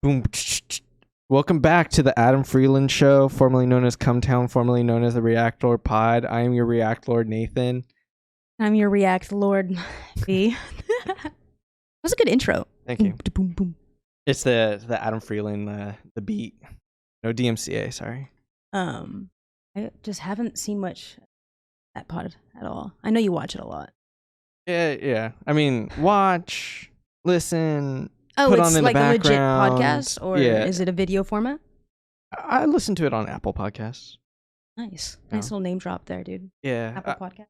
Boom. Welcome back to the Adam Freeland Show, formerly known as Cumtown, formerly known as the Reactlord Pod. I am your Reactlord, Nathan. I'm your Reactlord, V. That was a good intro. Thank you. Boom, boom, boom. It's the Adam Freeland, the beat. No DMCA, sorry. I just haven't seen much that pod at all. I know you watch it a lot. Yeah. I mean, watch, listen. Oh, put it's on in like the a legit background. podcast, or is it a video format? I listen to it on Apple Podcasts. Nice Yeah. little name drop there, dude. Yeah, Apple Podcast.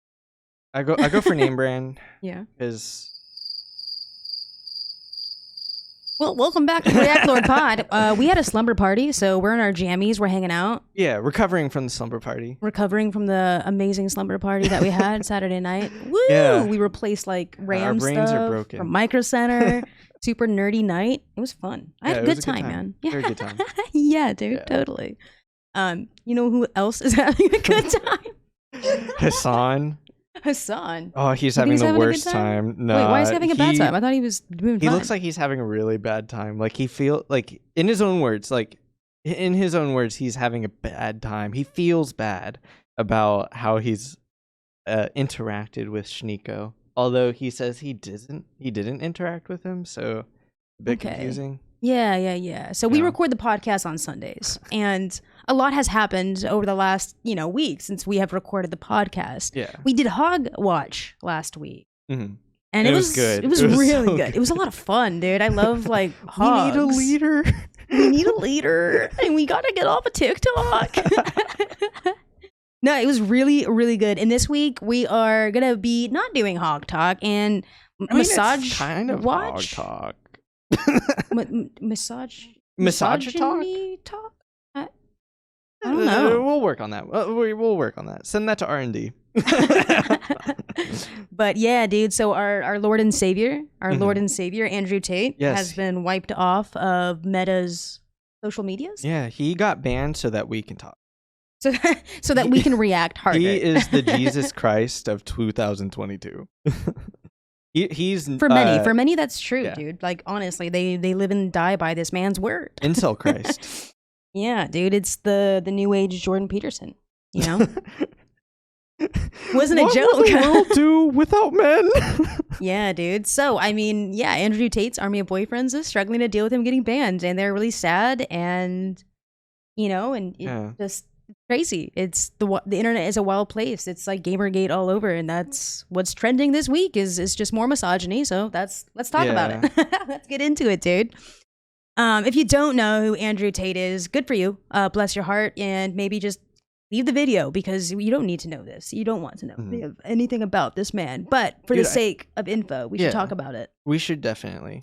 I go for name brand. Yeah. Because Well, welcome back to Reactlord Pod. We had a slumber party, so we're in our jammies. We're hanging out. yeah, recovering from the slumber party. Recovering from the amazing slumber party that we had Saturday night. Woo! Yeah. We replaced like RAM Our brains stuff are broken. from Micro Center. Super nerdy night. It was fun. I had a good time, man. Yeah. Very good time. Yeah, dude, Yeah. totally. You know who else is having a good time? Hassan. Hassan. Oh, he's You think having he's the having a good worst time? time. No, Wait, why is he having a bad time? I thought he was doing fine. He looks like he's having a really bad time. Like he feel like in his own words, he's having a bad time. He feels bad about how he's interacted with Sneako. Although he says he didn't interact with him, so a bit confusing. Yeah. So we record the podcast on Sundays, and a lot has happened over the last, week since we have recorded the podcast. Yeah. We did Hog Watch last week. Mm-hmm. And it was good. It was really so good. It was a lot of fun, dude. I love hogs. We need a leader. We need a leader, and we gotta get off of TikTok. No, it was really, really good. And this week we are gonna be not doing hog talk and It's kind of watch. hog talk. Misogyny talk. I don't know. We'll work on that. We'll work on that. Send that to R&D. But yeah, dude. So our Lord and Savior, Andrew Tate, has been wiped off of Meta's social medias. Yeah, he got banned so that we can talk. So that we can react harder. He is the Jesus Christ of 2022. He's for many that's true, yeah. dude. Like honestly, they live and die by this man's word. Incel Christ. Yeah, dude. It's the new age Jordan Peterson. Wasn't a joke. What will the world do without men? Yeah, dude. So, I mean, yeah, Andrew Tate's army of boyfriends is struggling to deal with him getting banned, and they're really sad, and just crazy. It's the internet is a wild place. It's like Gamergate all over, and that's what's trending this week is just more misogyny. So let's talk about it. Let's get into it, dude. If you don't know who Andrew Tate is, good for you. Bless your heart, and maybe just leave the video because you don't need to know this. You don't want to know anything about this man. But for the sake of info, we should talk about it. We should definitely.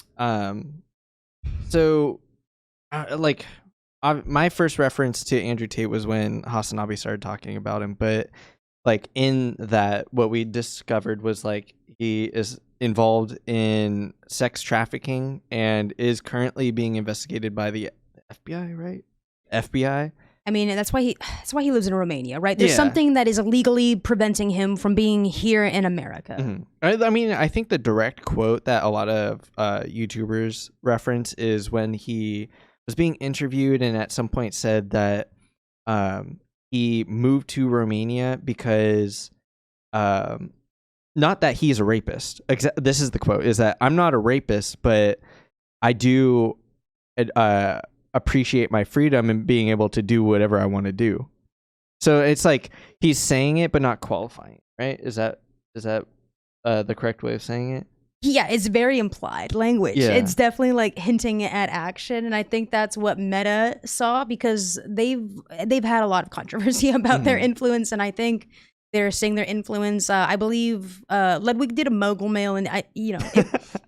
My first reference to Andrew Tate was when Hasanabi started talking about him. But like in that, what we discovered was like he is involved in sex trafficking and is currently being investigated by the FBI, right? FBI. I mean, that's why he lives in Romania, right? There's something that is illegally preventing him from being here in America. Mm-hmm. I mean, I think the direct quote that a lot of YouTubers reference is when he was being interviewed and at some point said that he moved to Romania because not that he's a rapist. This is the quote, is that I'm not a rapist, but I do appreciate my freedom and being able to do whatever I want to do. So it's like he's saying it but not qualifying, right? Is that the correct way of saying it? Yeah, it's very implied language. Yeah. It's definitely like hinting at action, and I think that's what Meta saw because they've had a lot of controversy about their influence, and I think they're seeing their influence. I believe Ludwig did a mogul mail, and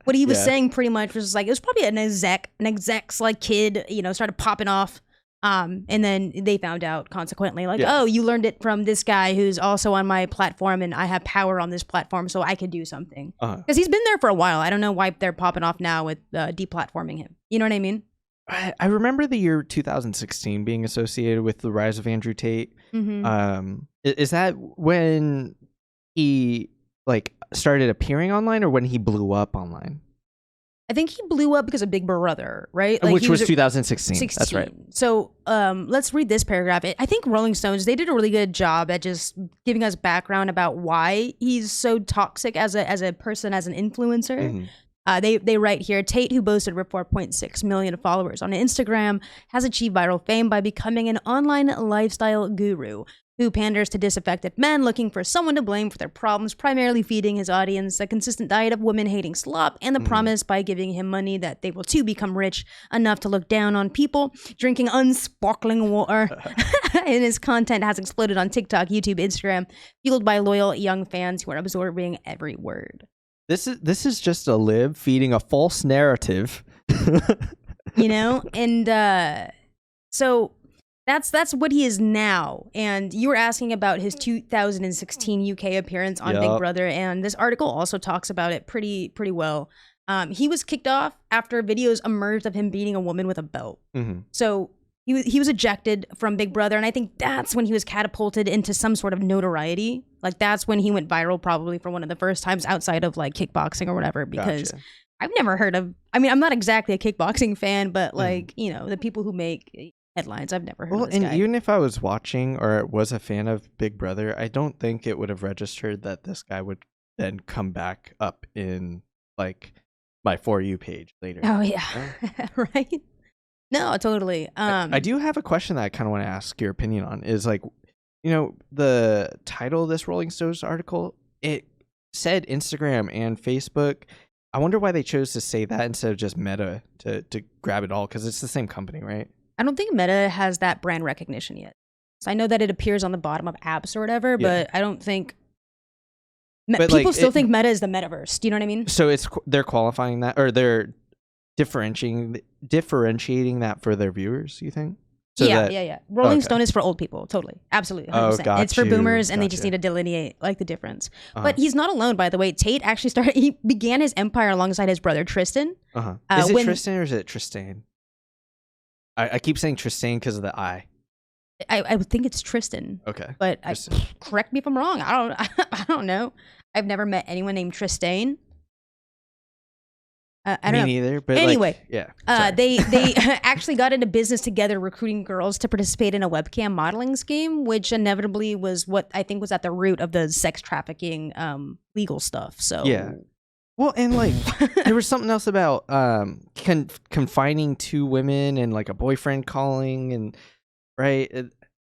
what he was saying pretty much was like it was probably an exec's like kid, started popping off. And then they found out consequently, like, oh, you learned it from this guy who's also on my platform, and I have power on this platform, so I could do something. Because he's been there for a while. I don't know why they're popping off now with deplatforming him. You know what I mean? I remember the year 2016 being associated with the rise of Andrew Tate. Is that when he like started appearing online, or when he blew up online? I think he blew up because of Big Brother, right? Like, which was 2016. 16. That's right. So let's read this paragraph. I think Rolling Stones, they did a really good job at just giving us background about why he's so toxic as a person, as an influencer. Mm-hmm. They write here, Tate, who boasted 4.6 million followers on Instagram, has achieved viral fame by becoming an online lifestyle guru who panders to disaffected men looking for someone to blame for their problems, primarily feeding his audience a consistent diet of women-hating slop and the promise by giving him money that they will too become rich enough to look down on people, drinking unsparkling water. And his content has exploded on TikTok, YouTube, Instagram, fueled by loyal young fans who are absorbing every word. This is just a lib feeding a false narrative. And so that's what he is now. And you were asking about his 2016 UK appearance on Big Brother, and this article also talks about it pretty well. He was kicked off after videos emerged of him beating a woman with a belt. Mm-hmm. So he was ejected from Big Brother, and I think that's when he was catapulted into some sort of notoriety. Like, that's when he went viral, probably for one of the first times outside of like kickboxing or whatever, because I've never heard of, I mean, I'm not exactly a kickboxing fan, but like, the people who make headlines, I've never heard of this guy. Even if I was watching or was a fan of Big Brother, I don't think it would have registered that this guy would then come back up in like my For You page later. Oh yeah. Right? No, totally. I do have a question that I kind of want to ask your opinion on, is like, the title of this Rolling Stones article, it said Instagram and Facebook. I wonder why they chose to say that instead of just Meta to grab it all, because it's the same company, right? I don't think Meta has that brand recognition yet. So I know that it appears on the bottom of apps or whatever, but I don't think people still think Meta is the metaverse. Do you know what I mean? So they're qualifying that, or they're differentiating that for their viewers, you think? So yeah. Rolling Stone is for old people, totally, absolutely, 100%. Got it's for boomers, and they just need to delineate like the difference. But he's not alone, by the way. Tate actually he began his empire alongside his brother Tristan. Is it Tristan or is it Tristan? I keep saying Tristan because of the I. I would think it's Tristan. Okay, but correct me if I'm wrong. I don't know. I've never met anyone named Tristan. I don't know. Me neither. But anyway, they actually got into business together, recruiting girls to participate in a webcam modeling scheme, which inevitably was what I think was at the root of the sex trafficking legal stuff. So yeah. Well, and like there was something else about confining two women and like a boyfriend calling, and right,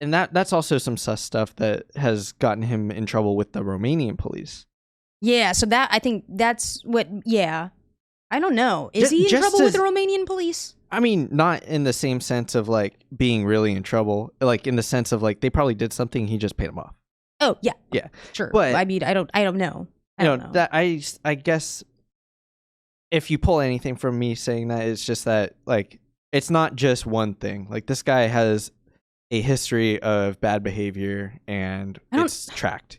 and that's also some sus stuff that has gotten him in trouble with the Romanian police. Yeah, so that I think that's what. Yeah. I don't know. Is he in trouble with the Romanian police? I mean, not in the same sense of like being really in trouble, like in the sense of like they probably did something, he just paid them off. Oh yeah, yeah, sure. But I mean, I don't know. I don't know. That I guess if you pull anything from me saying that, it's just that like it's not just one thing. Like this guy has a history of bad behavior, and it's tracked.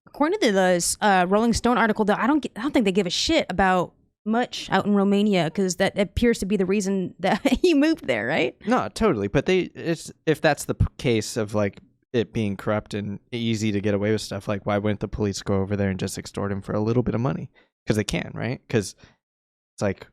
According to this Rolling Stone article, though, I don't think they give a shit about much out in Romania, because that appears to be the reason that he moved there, right? No, totally. But if that's the case of like it being corrupt and easy to get away with stuff, like why wouldn't the police go over there and just extort him for a little bit of money? Because they can, right? Because it's like,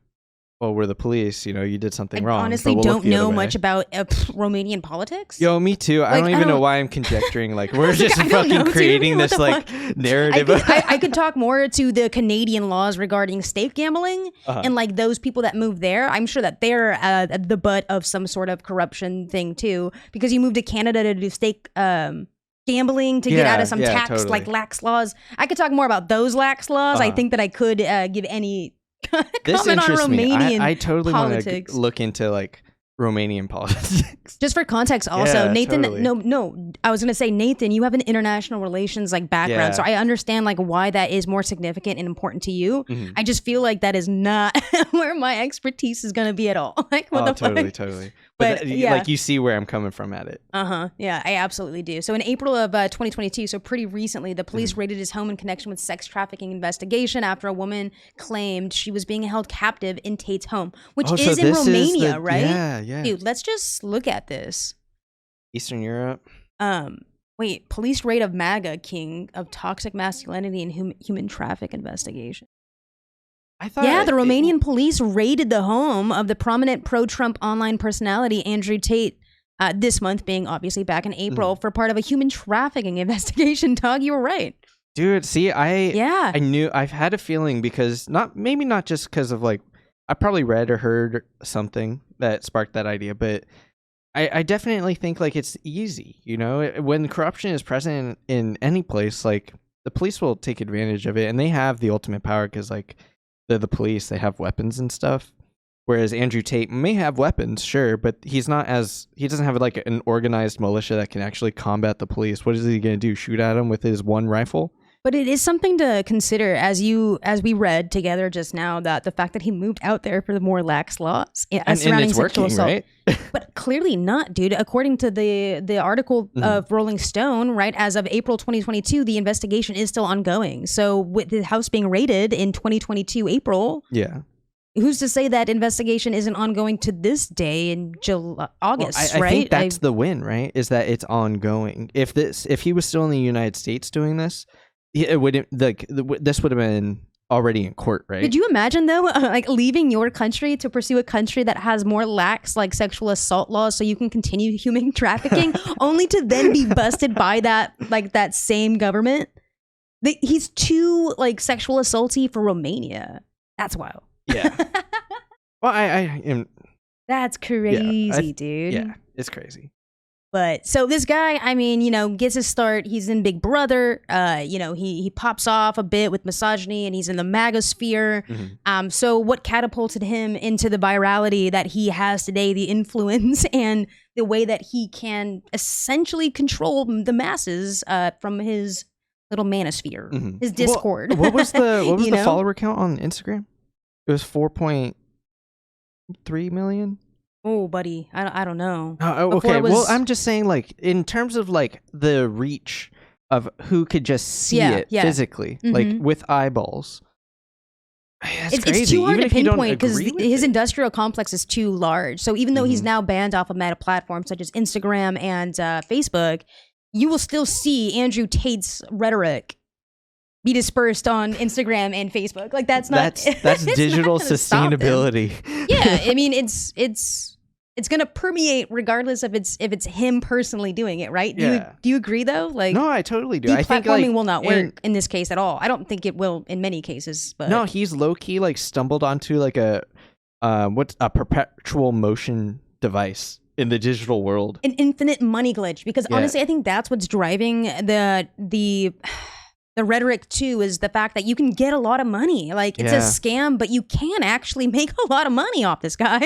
well, we're the police, you did something wrong. I honestly don't know much about Romanian politics. Yo, me too. I don't even know why I'm conjecturing. Like, we're just fucking creating this like narrative. I could talk more to the Canadian laws regarding stake gambling and like those people that move there. I'm sure that they're the butt of some sort of corruption thing too, because you moved to Canada to do stake gambling to get out of some tax totally. Like lax laws. I could talk more about those lax laws. I think that I could give any this interests on Romanian me. I totally want to look into like Romanian politics. Just for context, also, yeah, Nathan. Totally. No. I was gonna say, Nathan, you have an international relations like background, so I understand like why that is more significant and important to you. Mm-hmm. I just feel like that is not where my expertise is gonna be at all. Like, what the fuck? Totally. But like you see where I'm coming from at it. Yeah, I absolutely do. So in April of 2022, so pretty recently, the police raided his home in connection with sex trafficking investigation after a woman claimed she was being held captive in Tate's home, which is in Romania, right? Yeah. Dude, let's just look at this. Eastern Europe. Wait, police raid of MAGA king of toxic masculinity and human traffic investigation. Yeah, the Romanian police raided the home of the prominent pro-Trump online personality Andrew Tate this month, being obviously back in April, for part of a human trafficking investigation. Dog, you were right. Dude, see, I knew, I've had a feeling because maybe not just because of like, I probably read or heard something that sparked that idea, but I definitely think like it's easy, you know, when corruption is present in any place, like the police will take advantage of it, and they have the ultimate power because like they're the police, they have weapons and stuff. Whereas Andrew Tate may have weapons, sure, but he doesn't have like an organized militia that can actually combat the police. What is he going to do? Shoot at them with his one rifle? But it is something to consider, as we read together just now, that the fact that he moved out there for the more lax laws surrounding sexual assault, right? But clearly not, dude. According to the article of Rolling Stone, right, as of April 2022, the investigation is still ongoing. So with the house being raided in 2022 April, who's to say that investigation isn't ongoing to this day in August? I right? think that's the win, right? Is that it's ongoing. If he was still in the United States doing this, it wouldn't this would have been already in court, right? Could you imagine though, like leaving your country to pursue a country that has more lax like sexual assault laws, so you can continue human trafficking, only to then be busted by that same government? He's too like sexual assaulty for Romania. That's wild. Yeah. Well, I am. That's crazy, dude. Yeah, it's crazy. But so this guy, I mean, you know, gets his start. He's in Big Brother. You know, he pops off a bit with misogyny, and he's in the manosphere. So what catapulted him into the virality that he has today, the influence and the way that he can essentially control the masses from his little manosphere, his Discord. What was the follower count on Instagram? It was 4.3 million. Oh, buddy, I don't know. Okay, well, I'm just saying, like, in terms of like the reach of who could just see it physically, like with eyeballs. It's crazy. It's too hard to pinpoint because his industrial complex is too large. So even though he's now banned off of meta platforms such as Instagram and Facebook, you will still see Andrew Tate's rhetoric be dispersed on Instagram and Facebook. Like that's digital sustainability. Yeah, I mean it's gonna permeate regardless if it's him personally doing it, right? Do you agree though? Like, no, I totally do. I think platforming will not work in this case at all. I don't think it will in many cases. But no, he's low key like stumbled onto like a perpetual motion device in the digital world, an infinite money glitch. Because honestly, I think that's what's driving the rhetoric too, is the fact that you can get a lot of money. Like it's a scam, but you can actually make a lot of money off this guy.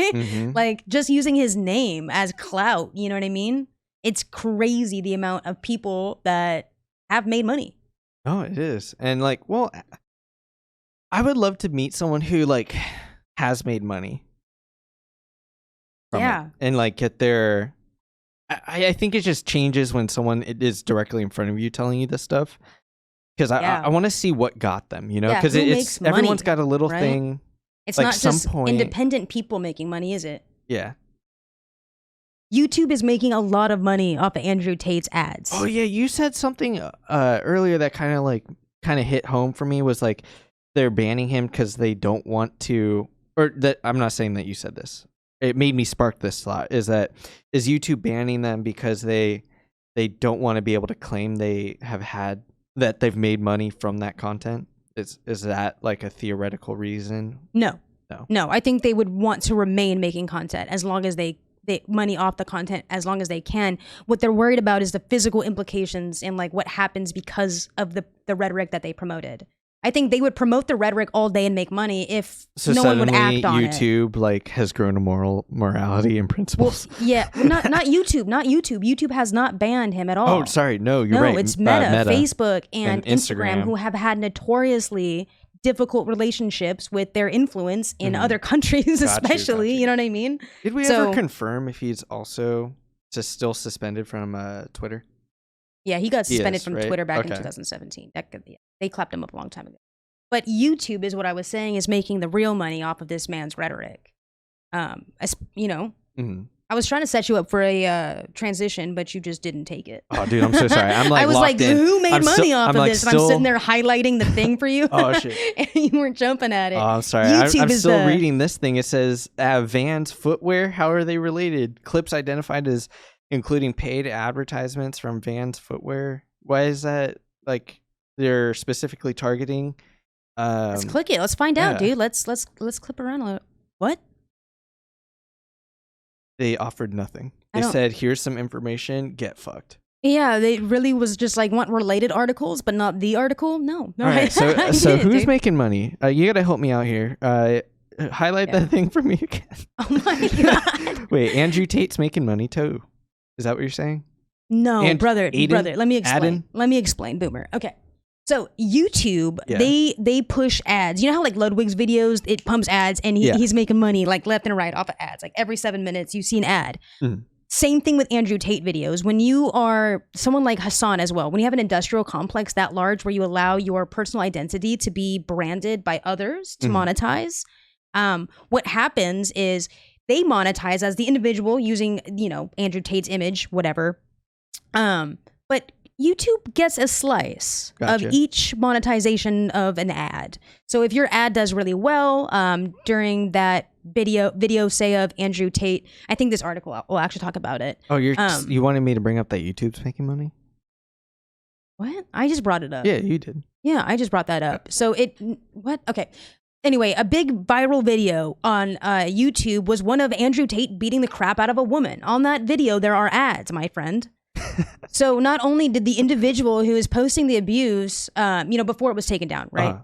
Like just using his name as clout. You know what I mean? It's crazy the amount of people that have made money. Oh, it is. And like, well, I would love to meet someone who like has made money. Yeah. And like get their, I think it just changes when someone is directly in front of you telling you this stuff. Because I want to see what got them, you know? Because everyone's got a little thing. It's like not just independent people making money, is it? Yeah. YouTube is making a lot of money off of Andrew Tate's ads. Oh yeah, you said something earlier that kind of hit home for me. Was like they're banning him because they don't want to, or that I'm not saying that you said this. It made me spark this thought. Is YouTube banning them because they don't want to be able to claim they have had that they've made money from that content? Is that like a theoretical reason? No. I think they would want to remain making content as long as they money off the content as long as they can. What they're worried about is the physical implications and like what happens because of the rhetoric that they promoted. I think they would promote the rhetoric all day and make money if no one would act on it. YouTube like has grown a morality and principles. Well, yeah, not YouTube. YouTube has not banned him at all. Oh, sorry, no, you're right. No, it's Meta, Facebook, and Instagram, who have had notoriously difficult relationships with their influence in other countries, especially. You know what I mean? Did we ever confirm if he's also just still suspended from Twitter? Yeah, he got suspended from Twitter back in 2017. They clapped him up a long time ago. But YouTube is what I was saying is making the real money off of this man's rhetoric. You know, I was trying to set you up for a transition, but you just didn't take it. Oh, dude, I'm so sorry. I'm like, I was like, in. who made money off of this? And I'm sitting there highlighting the thing for you. Oh, shit. And you weren't jumping at it. Oh, I'm sorry. I'm still reading this thing. It says Vans footwear. How are they related? Clips identified as including paid advertisements from Vans footwear. Why is that? Like, they're specifically targeting. Let's click it. Let's find out, dude. Let's clip around a little. What? They offered nothing. They said, here's some information, get fucked. Yeah, they really was just like, want related articles, but not the article? No. All right, so who's making money? You got to help me out here. Highlight that thing for me again. Oh my God. Wait, Andrew Tate's making money too. Is that what you're saying? No, brother, let me explain. Adin? Let me explain, Boomer. Okay. So YouTube, they push ads. You know how like Ludwig's videos, it pumps ads and he's making money like left and right off of ads. Like every 7 minutes you see an ad. Mm. Same thing with Andrew Tate videos. When you are someone like Hassan as well, when you have an industrial complex that large where you allow your personal identity to be branded by others to monetize, what happens is they monetize as the individual using, Andrew Tate's image, whatever. But YouTube gets a slice of each monetization of an ad. So if your ad does really well during that video, say of Andrew Tate, I think this article will actually talk about it. Oh, you wanted me to bring up that YouTube's making money? What? I just brought it up. Yeah, you did. Yeah, I just brought that up. So what? Okay. Anyway, a big viral video on YouTube was one of Andrew Tate beating the crap out of a woman. On that video, there are ads, my friend. So not only did the individual who is posting the abuse, before it was taken down, right?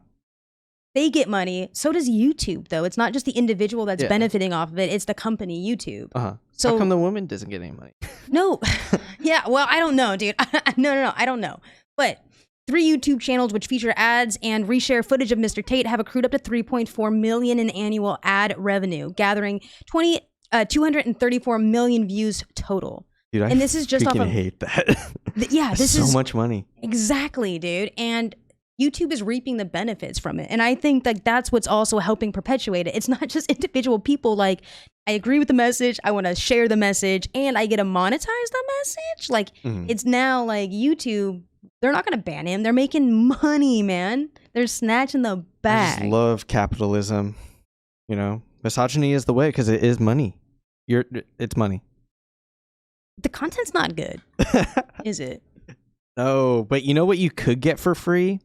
They get money. So does YouTube, though. It's not just the individual that's benefiting off of it. It's the company, YouTube. So how come the woman doesn't get any money? No. Yeah, well, I don't know, dude. No, I don't know. But 3 YouTube channels which feature ads and reshare footage of Mr. Tate have accrued up to $3.4 million in annual ad revenue, gathering 234 million views total. Dude, and this is just off of, hate that. This is so much money. Exactly, dude. And YouTube is reaping the benefits from it. And I think like that's what's also helping perpetuate it. It's not just individual people like, I agree with the message, I want to share the message, and I get to monetize the message. Like it's now like YouTube, they're not going to ban him. They're making money, man. They're snatching the bag. I just love capitalism. Misogyny is the way because it is money. It's money. The content's not good, is it? No, but you know what you could get for free?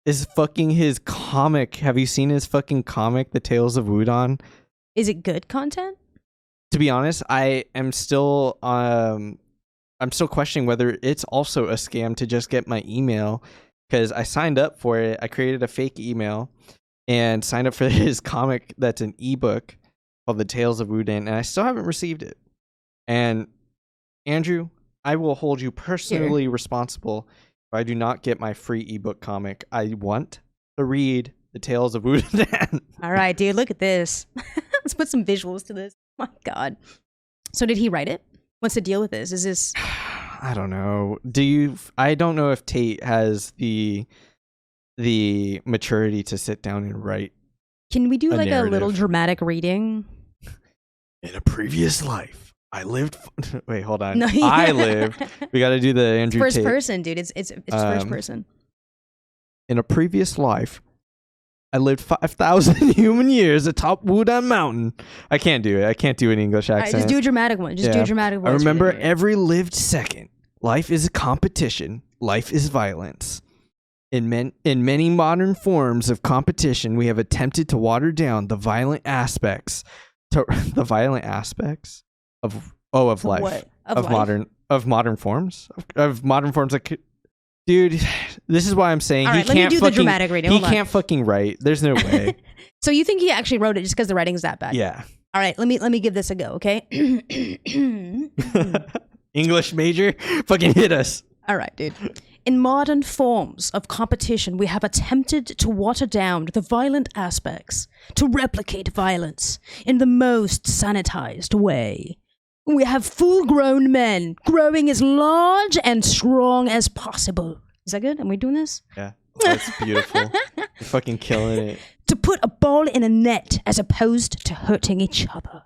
Is fucking his comic. Have you seen his fucking comic, The Tales of Wudan? Is it good content? To be honest, I'm still questioning whether it's also a scam to just get my email, because I signed up for it. I created a fake email and signed up for his comic that's an ebook called The Tales of Wudan, and I still haven't received it. And Andrew, I will hold you personally responsible if I do not get my free ebook comic. I want to read The Tales of Wudan. All right, dude, look at this. Let's put some visuals to this. My God. So did he write it? What's the deal with this? Is this... I don't know. I don't know if Tate has the maturity to sit down and write. Can we do like narrative. A little dramatic reading? In a previous life, I lived. Wait, hold on. No, I lived. We got to do the Andrew Tate. First person, dude. It's first person. In a previous life, I lived 5,000 human years atop Wudan Mountain. I can't do it. I can't do an English accent. Right, just do a dramatic one. Do a dramatic one. I remember every lived second. Life is a competition. Life is violence. In many modern forms of competition, we have attempted to water down the violent aspects of life. What? Of modern forms. Like, dude, this is why I'm saying he can't do the dramatic reading. He can't fucking write. There's no way. So you think he actually wrote it just because the writing's that bad? Yeah. All right, let me give this a go, okay? English major, fucking hit us. All right, dude. In modern forms of competition, we have attempted to water down the violent aspects, to replicate violence in the most sanitized way. We have full-grown men growing as large and strong as possible. Is that good? Am we doing this? Yeah. That's beautiful. You're fucking killing it. To put a ball in a net as opposed to hurting each other.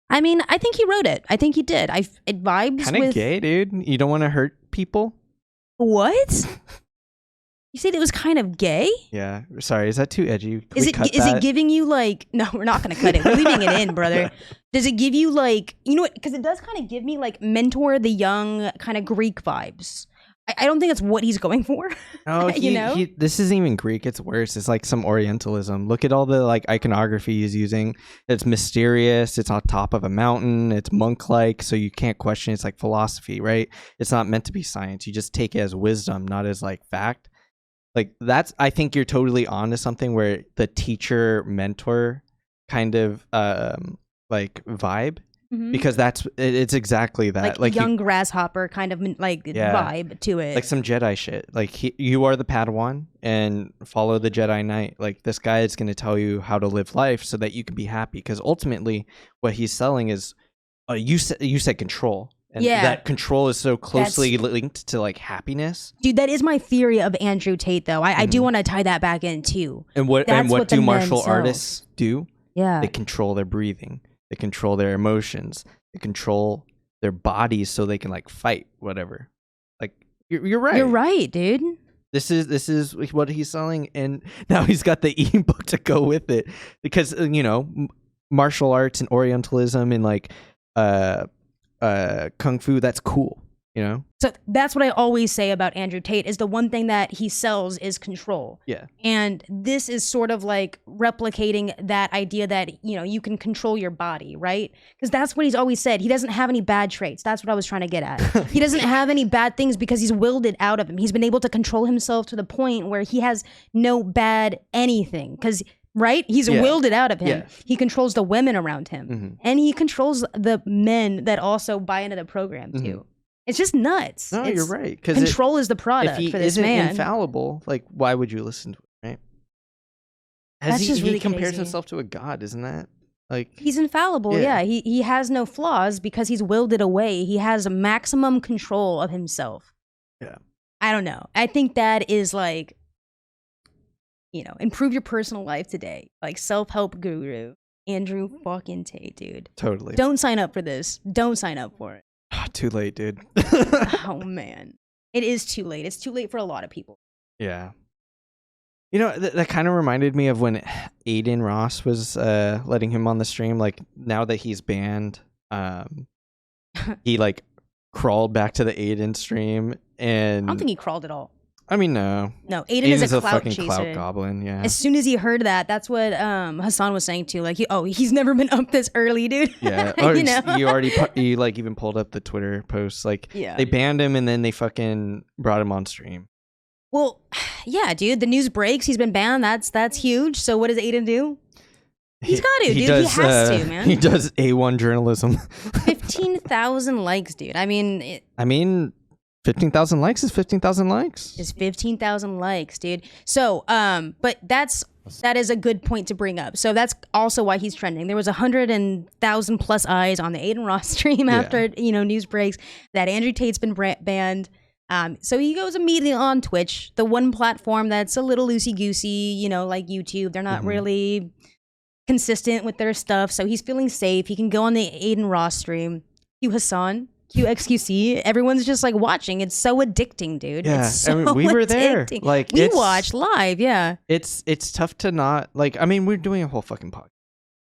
I mean, I think he wrote it. I think he did. It vibes kind of gay, dude. You don't want to hurt people. What? You said it was kind of gay? Yeah. Sorry, is that too edgy? Is it giving you like? No, we're not going to cut it. We're leaving it in, brother. Does it give you like, you know what? Because it does kind of give me like Mentor the Young kind of Greek vibes. I don't think that's what he's going for. No, this isn't even Greek. It's worse. It's like some Orientalism. Look at all the like iconography he's using. It's mysterious. It's on top of a mountain. It's monk-like, so you can't question. It's like philosophy, right? It's not meant to be science. You just take it as wisdom, not as like fact. Like I think you're totally onto something where the teacher mentor kind of like vibe. Mm-hmm. Because it's exactly that, like young grasshopper kind of like vibe to it, like some Jedi shit. Like you are the Padawan and follow the Jedi Knight. Like this guy is going to tell you how to live life so that you can be happy. Because ultimately, what he's selling is you said control, and that control is so closely linked to like happiness. Dude, that is my theory of Andrew Tate, though. I do want to tie that back in too. And what do martial artists do? Yeah, they control their breathing. They control their emotions. They control their bodies so they can like fight whatever. Like you're right. You're right, dude. This is what he's selling, and now he's got the ebook to go with it because martial arts and Orientalism and like kung fu, that's cool. So that's what I always say about Andrew Tate is the one thing that he sells is control. Yeah. And this is sort of like replicating that idea that, you can control your body, right? Because that's what he's always said. He doesn't have any bad traits. That's what I was trying to get at. He doesn't have any bad things because he's willed it out of him. He's been able to control himself to the point where he has no bad anything because right? He's willed it out of him. Yeah. He controls the women around him. Mm-hmm. And he controls the men that also buy into the program too. Mm-hmm. It's just nuts. No, you're right. Control is the product for this man. If he isn't infallible, like, why would you listen to it, right? He compares himself to a god, isn't that? Like he's infallible, yeah. He has no flaws because he's willed it away. He has maximum control of himself. Yeah. I don't know. I think that is like, improve your personal life today. Like self-help guru, Andrew fucking Tate, dude. Totally. Don't sign up for this. Don't sign up for it. Too late, dude. Oh man, it is too late. It's too late for a lot of people. Yeah. That kind of reminded me of when Adin Ross was letting him on the stream. Like now that he's banned, he like crawled back to the Adin stream, and I don't think he crawled at all. I mean, no. Adin is a clout fucking chaser. Clout goblin, yeah. As soon as he heard that, that's what Hassan was saying too. Like, he's never been up this early, dude. Yeah. You like even pulled up the Twitter posts. Like, they banned him and then they fucking brought him on stream. Well, yeah, dude. The news breaks. He's been banned. That's huge. So what does Adin do? He's got to, dude. He has to, man. He does A1 journalism. 15,000 likes, dude. I mean. 15,000 likes is 15,000 likes. It's 15,000 likes, dude. So, but that is a good point to bring up. So that's also why he's trending. There was 100,000 plus eyes on the Adin Ross stream after news breaks that Andrew Tate's been banned. So he goes immediately on Twitch, the one platform that's a little loosey goosey, like YouTube. They're not really consistent with their stuff. So he's feeling safe. He can go on the Adin Ross stream. Hugh Hassan. QXQC, everyone's just like watching. It's so addicting, dude. Yeah, it's so we were there. Like we watched live. Yeah, it's tough to not like. I mean, we're doing a whole fucking podcast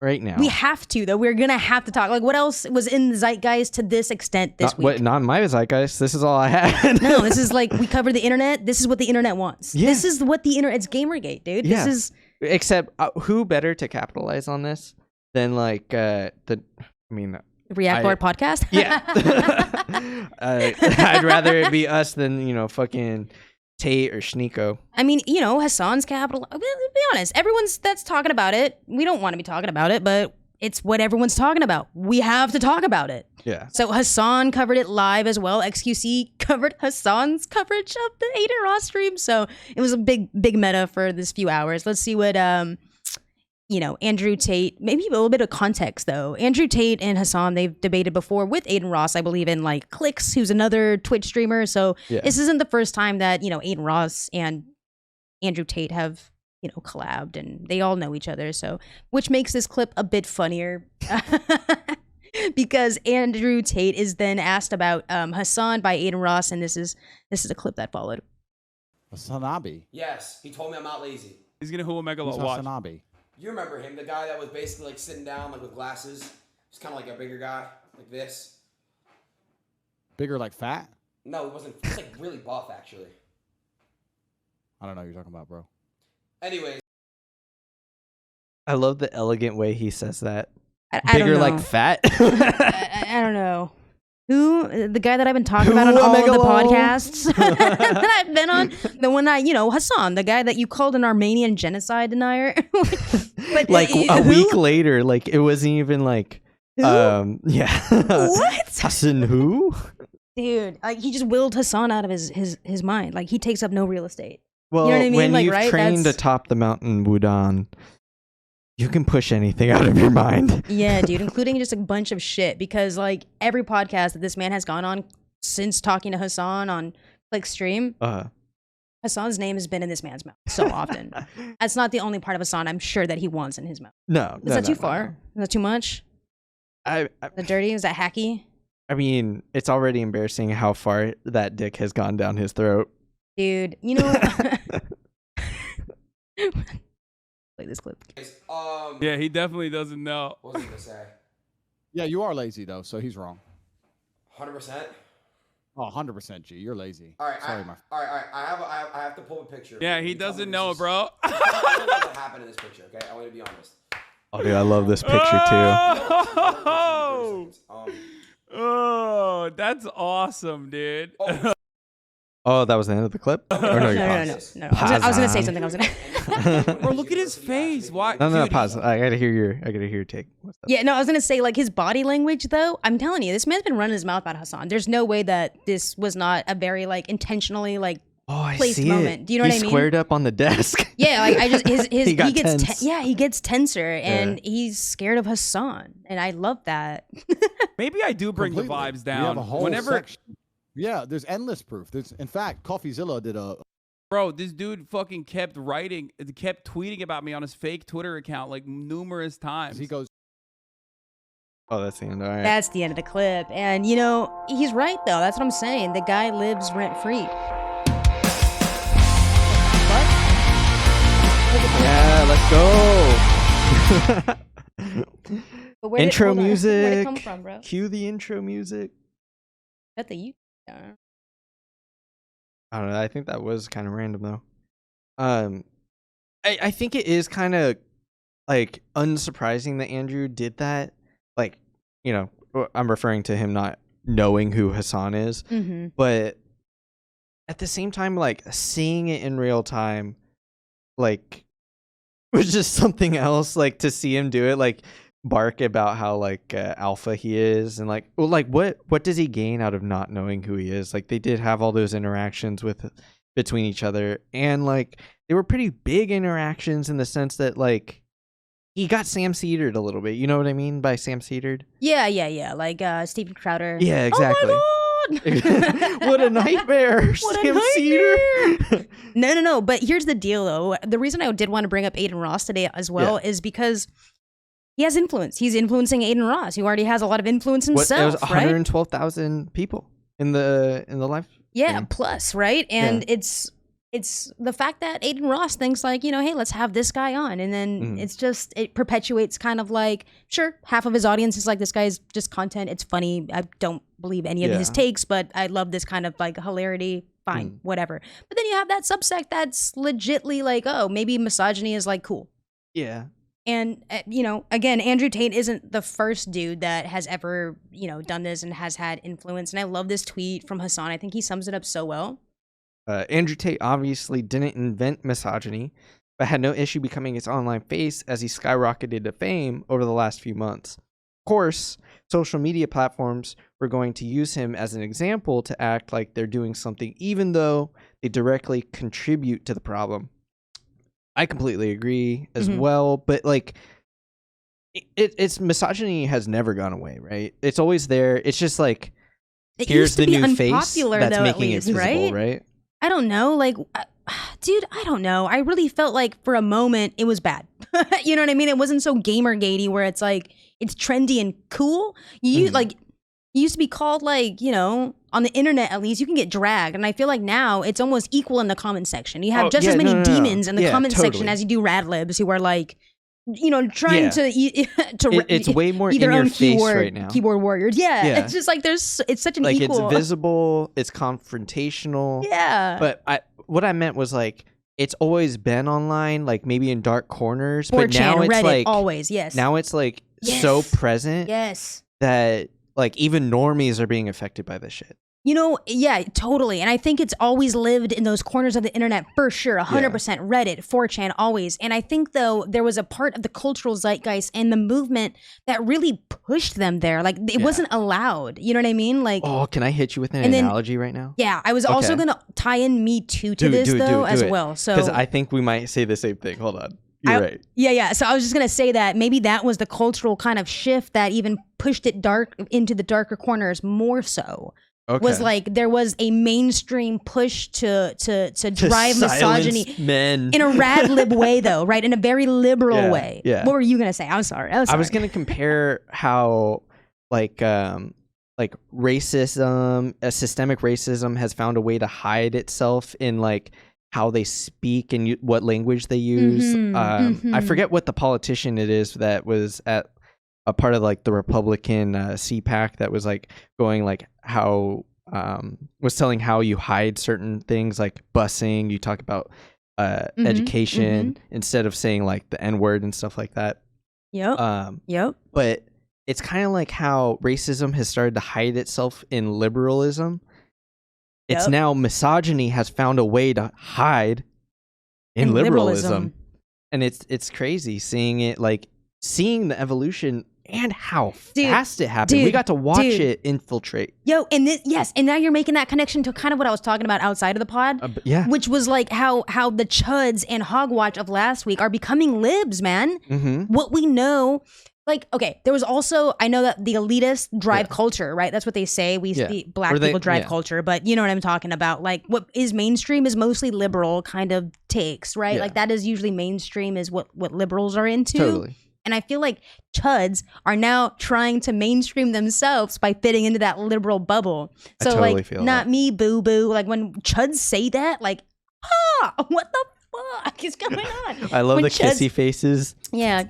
right now. We have to though. We're gonna have to talk. Like, what else was in the zeitgeist to this extent this week? Not in my zeitgeist. This is all I had. No, this is like we cover the internet. This is what the internet wants. Yeah. This is what the internet. It's Gamergate, dude. Yeah. This is. Except, who better to capitalize on this than like Reactlord podcast? Yeah. I'd rather it be us than, fucking Tate or Sneako. I mean, Hassan's capital. Let's be honest. Everyone's that's talking about it. We don't want to be talking about it, but it's what everyone's talking about. We have to talk about it. Yeah. So Hassan covered it live as well. XQC covered Hassan's coverage of the Adin Ross stream. So it was a big meta for this few hours. Let's see what Andrew Tate, maybe a little bit of context though. Andrew Tate and Hassan, they've debated before with Adin Ross, I believe, in like Clicks, who's another Twitch streamer. So this isn't the first time that, Adin Ross and Andrew Tate have, collabed, and they all know each other. So, which makes this clip a bit funnier. because Andrew Tate is then asked about Hassan by Adin Ross, and this is a clip that followed. Hasanabi. Yes, he told me I'm not lazy. He's gonna who a megalo watch. Hasanabi. You remember him, the guy that was basically like sitting down like with glasses. He's kind of like a bigger guy, like this. Bigger, like fat? No, he wasn't. He's like really buff, actually. I don't know what you're talking about, bro. Anyways. I love the elegant way he says that. I Bigger, don't know. like fat. I don't know. Who? The guy that I've been talking about on all of the podcasts that I've been on? The one Hassan, the guy that you called an Armenian genocide denier. But like a week later, like it wasn't even like, who? yeah. What? Hassan who? Dude, like he just willed Hassan out of his mind. Like he takes up no real estate. Well, you know what I mean? when Like, you've right? trained atop the mountain Wudan, you can push anything out of your mind. Yeah, dude, including just a bunch of shit. Because like every podcast that this man has gone on since talking to Hassan on like stream, Hassan's name has been in this man's mouth so often. That's not the only part of Hassan I'm sure that he wants in his mouth. No, Is that too far? Is that too much? Is that dirty? Is that hacky? I mean, it's already embarrassing how far that dick has gone down his throat. Dude, you know play this clip. Yeah, he definitely doesn't know. What was he gonna say? Yeah, you are lazy, though, so he's wrong. 100%? Oh, 100%, G. You're lazy. All right, Sorry, all right. I have to pull a picture. Yeah, he doesn't know, bro. I don't know what happened in this picture, okay? I want to be honest. Oh, dude, I love this picture, too. Oh, that's awesome, dude. Oh, that was the end of the clip? Or no, No. I was gonna say something. Bro, look at his face. Why? No, Dude, pause. I gotta hear your take. What's up? Yeah, no, I was gonna say like his body language though. I'm telling you, this man's been running his mouth about Hassan. There's no way that this was not a very like intentionally like I placed see moment. it. Do you know what I mean? He squared up on the desk. Yeah, like I just he gets tense. he gets tenser and he's scared of Hassan, and I love that. Maybe I do bring Completely. the vibes down. We have a whole Whenever, section. Yeah, there's endless proof. In fact, CoffeeZilla did a. bro, this dude fucking kept tweeting about me on his fake Twitter account like numerous times. He goes. Oh, that's the end. All right. That's the end of the clip, and you know he's right though. That's what I'm saying. The guy lives rent free. Yeah, let's go. Intro music. Where'd it come from, bro? Cue the intro music. That the you. I don't know. I think that was kind of random though. I think it is kind of like unsurprising that Andrew did that. Like, you know, I'm referring to him not knowing who Hassan is, but at the same time, like seeing it in real time, like was just something else. Like to see him do it, like bark about how like alpha he is, and like, well, like what does he gain out of not knowing who he is? Like they did have all those interactions between each other, and like they were pretty big interactions in the sense that like he got Sam Cedared a little bit. You know what I mean by Sam Cedared? Yeah. Like Steven Crowder. Yeah, exactly. Oh my God! What a nightmare! Sam Cedar. No. But here's the deal, though. The reason I did want to bring up Adin Ross today as well is because he has influence. He's influencing Adin Ross, who already has a lot of influence himself. There was 112,000 people in the live. Yeah, stream. plus, right? And it's the fact that Adin Ross thinks like, you know, hey, let's have this guy on. And then it perpetuates kind of like, sure, half of his audience is like, this guy's just content. It's funny. I don't believe any of his takes, but I love this kind of like hilarity. Fine, whatever. But then you have that subsect that's legitly like, oh, maybe misogyny is like cool. Yeah. And, you know, again, Andrew Tate isn't the first dude that has ever, you know, done this and has had influence. And I love this tweet from Hassan. I think he sums it up so well. Andrew Tate obviously didn't invent misogyny, but had no issue becoming its online face as he skyrocketed to fame over the last few months. Of course, social media platforms were going to use him as an example to act like they're doing something, even though they directly contribute to the problem. I completely agree as well, but like it's misogyny has never gone away, right? It's always there. It's just like here's the new face that's making it visible, right? I don't know, like dude, I don't know. I really felt like for a moment it was bad. You know what I mean? It wasn't so Gamergatey where it's like it's trendy and cool. You like, you used to be called like, you know, on the internet at least, you can get dragged. And I feel like now it's almost equal in the comment section. You have just as many demons in the comment section as you do rad libs who are like, you know, trying to it's way more in your face right now. Keyboard warriors. Yeah. It's just like it's such an like equal. It's visible, it's confrontational. Yeah. But what I meant was like, it's always been online, like maybe in dark corners, 4chan, but now it's Reddit, like always, yes. Now it's like so present that like even normies are being affected by this shit. You know, yeah, totally. And I think it's always lived in those corners of the internet for sure. 100%. Reddit, 4chan, always. And I think, though, there was a part of the cultural zeitgeist and the movement that really pushed them there. Like, it wasn't allowed. You know what I mean? Like, oh, can I hit you with an analogy right now? Yeah, I was also going to tie in Me Too to this, though, as well. So because I think we might say the same thing. Hold on. You're right. Yeah. So I was just going to say that maybe that was the cultural kind of shift that even pushed it into the darker corners more so. Okay. Was like there was a mainstream push to drive misogyny in a rad lib way, though, right? In a very liberal way. Yeah. What were you gonna say? I'm sorry. I was gonna compare how like racism, systemic racism, has found a way to hide itself in like how they speak and what language they use. I forget what the politician it is that was at a part of like the Republican CPAC that was like going like how was telling how you hide certain things like busing. You talk about education instead of saying like the N-word and stuff like that. Yep. But it's kind of like how racism has started to hide itself in liberalism. It's now misogyny has found a way to hide in liberalism. And it's crazy seeing the evolution and how fast it happened. We got to watch it infiltrate. Yo, and and now you're making that connection to kind of what I was talking about outside of the pod. Which was like how the chuds and hogwatch of last week are becoming libs, man. What we know, like, okay, there was also, I know that the elitists drive culture, right? That's what they say. Black people drive culture, but you know what I'm talking about. Like, what is mainstream is mostly liberal kind of takes, right? Like, that is usually mainstream is what liberals are into. Totally. And I feel like chuds are now trying to mainstream themselves by fitting into that liberal bubble. So I totally feel not that. Me, boo boo. Like when chuds say that, like, what the fuck is going on? I love when the kissy faces. Yeah.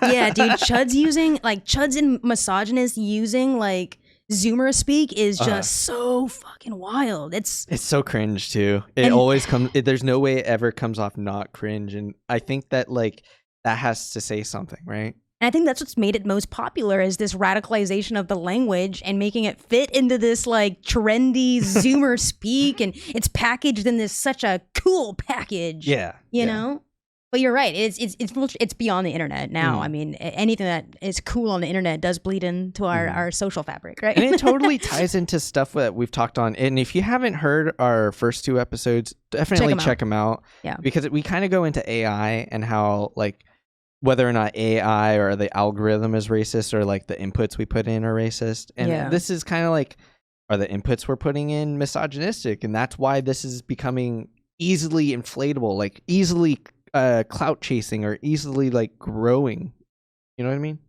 Yeah, dude. Chuds and misogynists using like Zoomer speak is just so fucking wild. It's so cringe too. It always comes. There's no way it ever comes off not cringe. And I think that like, that has to say something, right? And I think that's what's made it most popular is this radicalization of the language and making it fit into this like trendy Zoomer speak, and it's packaged in this such a cool package. Yeah, you know. But you're right. It's beyond the internet now. I mean, anything that is cool on the internet does bleed into our social fabric, right? And it totally ties into stuff that we've talked on. And if you haven't heard our first 2 episodes, definitely check them out. Yeah, because we kind of go into AI and how like whether or not AI or the algorithm is racist or like the inputs we put in are racist. And this is kind of like, are the inputs we're putting in misogynistic? And that's why this is becoming easily inflatable, like easily clout chasing or easily like growing. You know what I mean?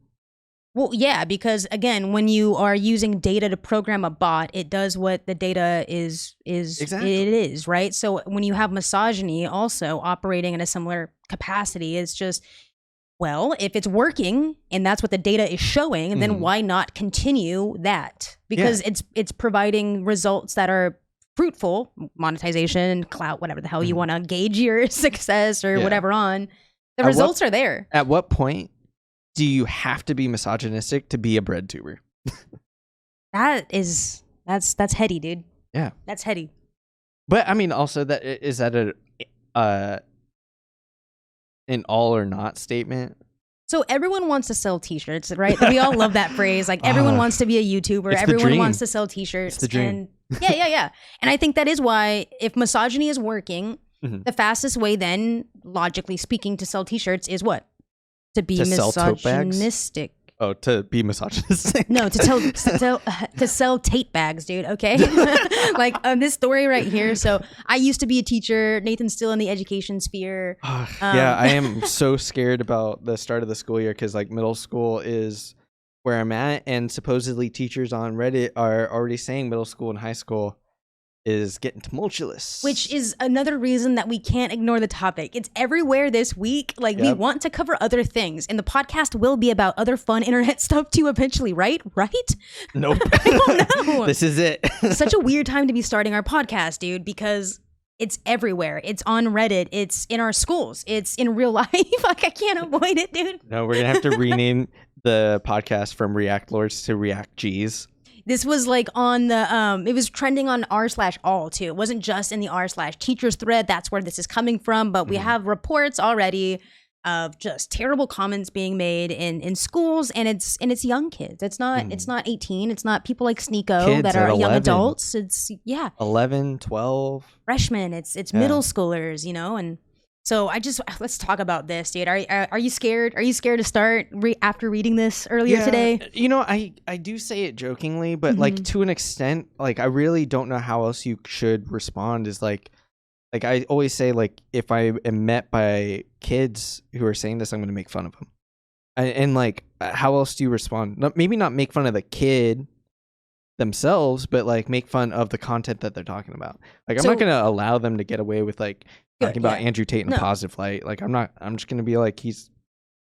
Well, yeah, because again, when you are using data to program a bot, it does what the data is exactly. It is, right? So when you have misogyny also operating in a similar capacity, it's just, well, if it's working and that's what the data is showing, then why not continue that? Because it's providing results that are fruitful, monetization, clout, whatever the hell you want to gauge your success or whatever on. The results are there. At what point do you have to be misogynistic to be a bread tuber? That's heady, dude. Yeah. That's heady. But I mean, also is that an all or not statement? So everyone wants to sell t-shirts, right? We all love that phrase. Like everyone wants to be a YouTuber. Everyone wants to sell t-shirts. It's the dream. And yeah. And I think that is why if misogyny is working, the fastest way then, logically speaking, to sell t-shirts is what? To be misogynistic. Oh, to be misogynistic. No, to sell Tate bags, dude. Okay, like this story right here. So I used to be a teacher. Nathan's still in the education sphere. Yeah, I am so scared about the start of the school year because like middle school is where I'm at, and supposedly teachers on Reddit are already saying middle school and high school is getting tumultuous. Which is another reason that we can't ignore the topic. It's everywhere this week. Like, we want to cover other things. And the podcast will be about other fun internet stuff too eventually, right? Right? Nope. I don't know. This is it. Such a weird time to be starting our podcast, dude, because it's everywhere. It's on Reddit. It's in our schools. It's in real life. Like, I can't avoid it, dude. No, we're going to have to rename the podcast from Reactlords to React G's. This was like on the, it was trending on r/all too. It wasn't just in the r/teachers thread. That's where this is coming from. But we have reports already of just terrible comments being made in schools, and it's young kids. It's not 18. It's not people like Sneako Kids that are at young 11. adults. It's 11, 12. Freshmen. It's middle schoolers, you know, and so let's talk about this, dude. Are you scared? Are you scared to start after reading this earlier today? You know, I do say it jokingly, but like to an extent, like I really don't know how else you should respond. Is like I always say, like if I am met by kids who are saying this, I'm going to make fun of them. And like, how else do you respond? Maybe not make fun of the kid themselves, but like make fun of the content that they're talking about. Like I'm not going to allow them to get away with like talking about Andrew Tate in a positive light. Like I'm just going to be like, he's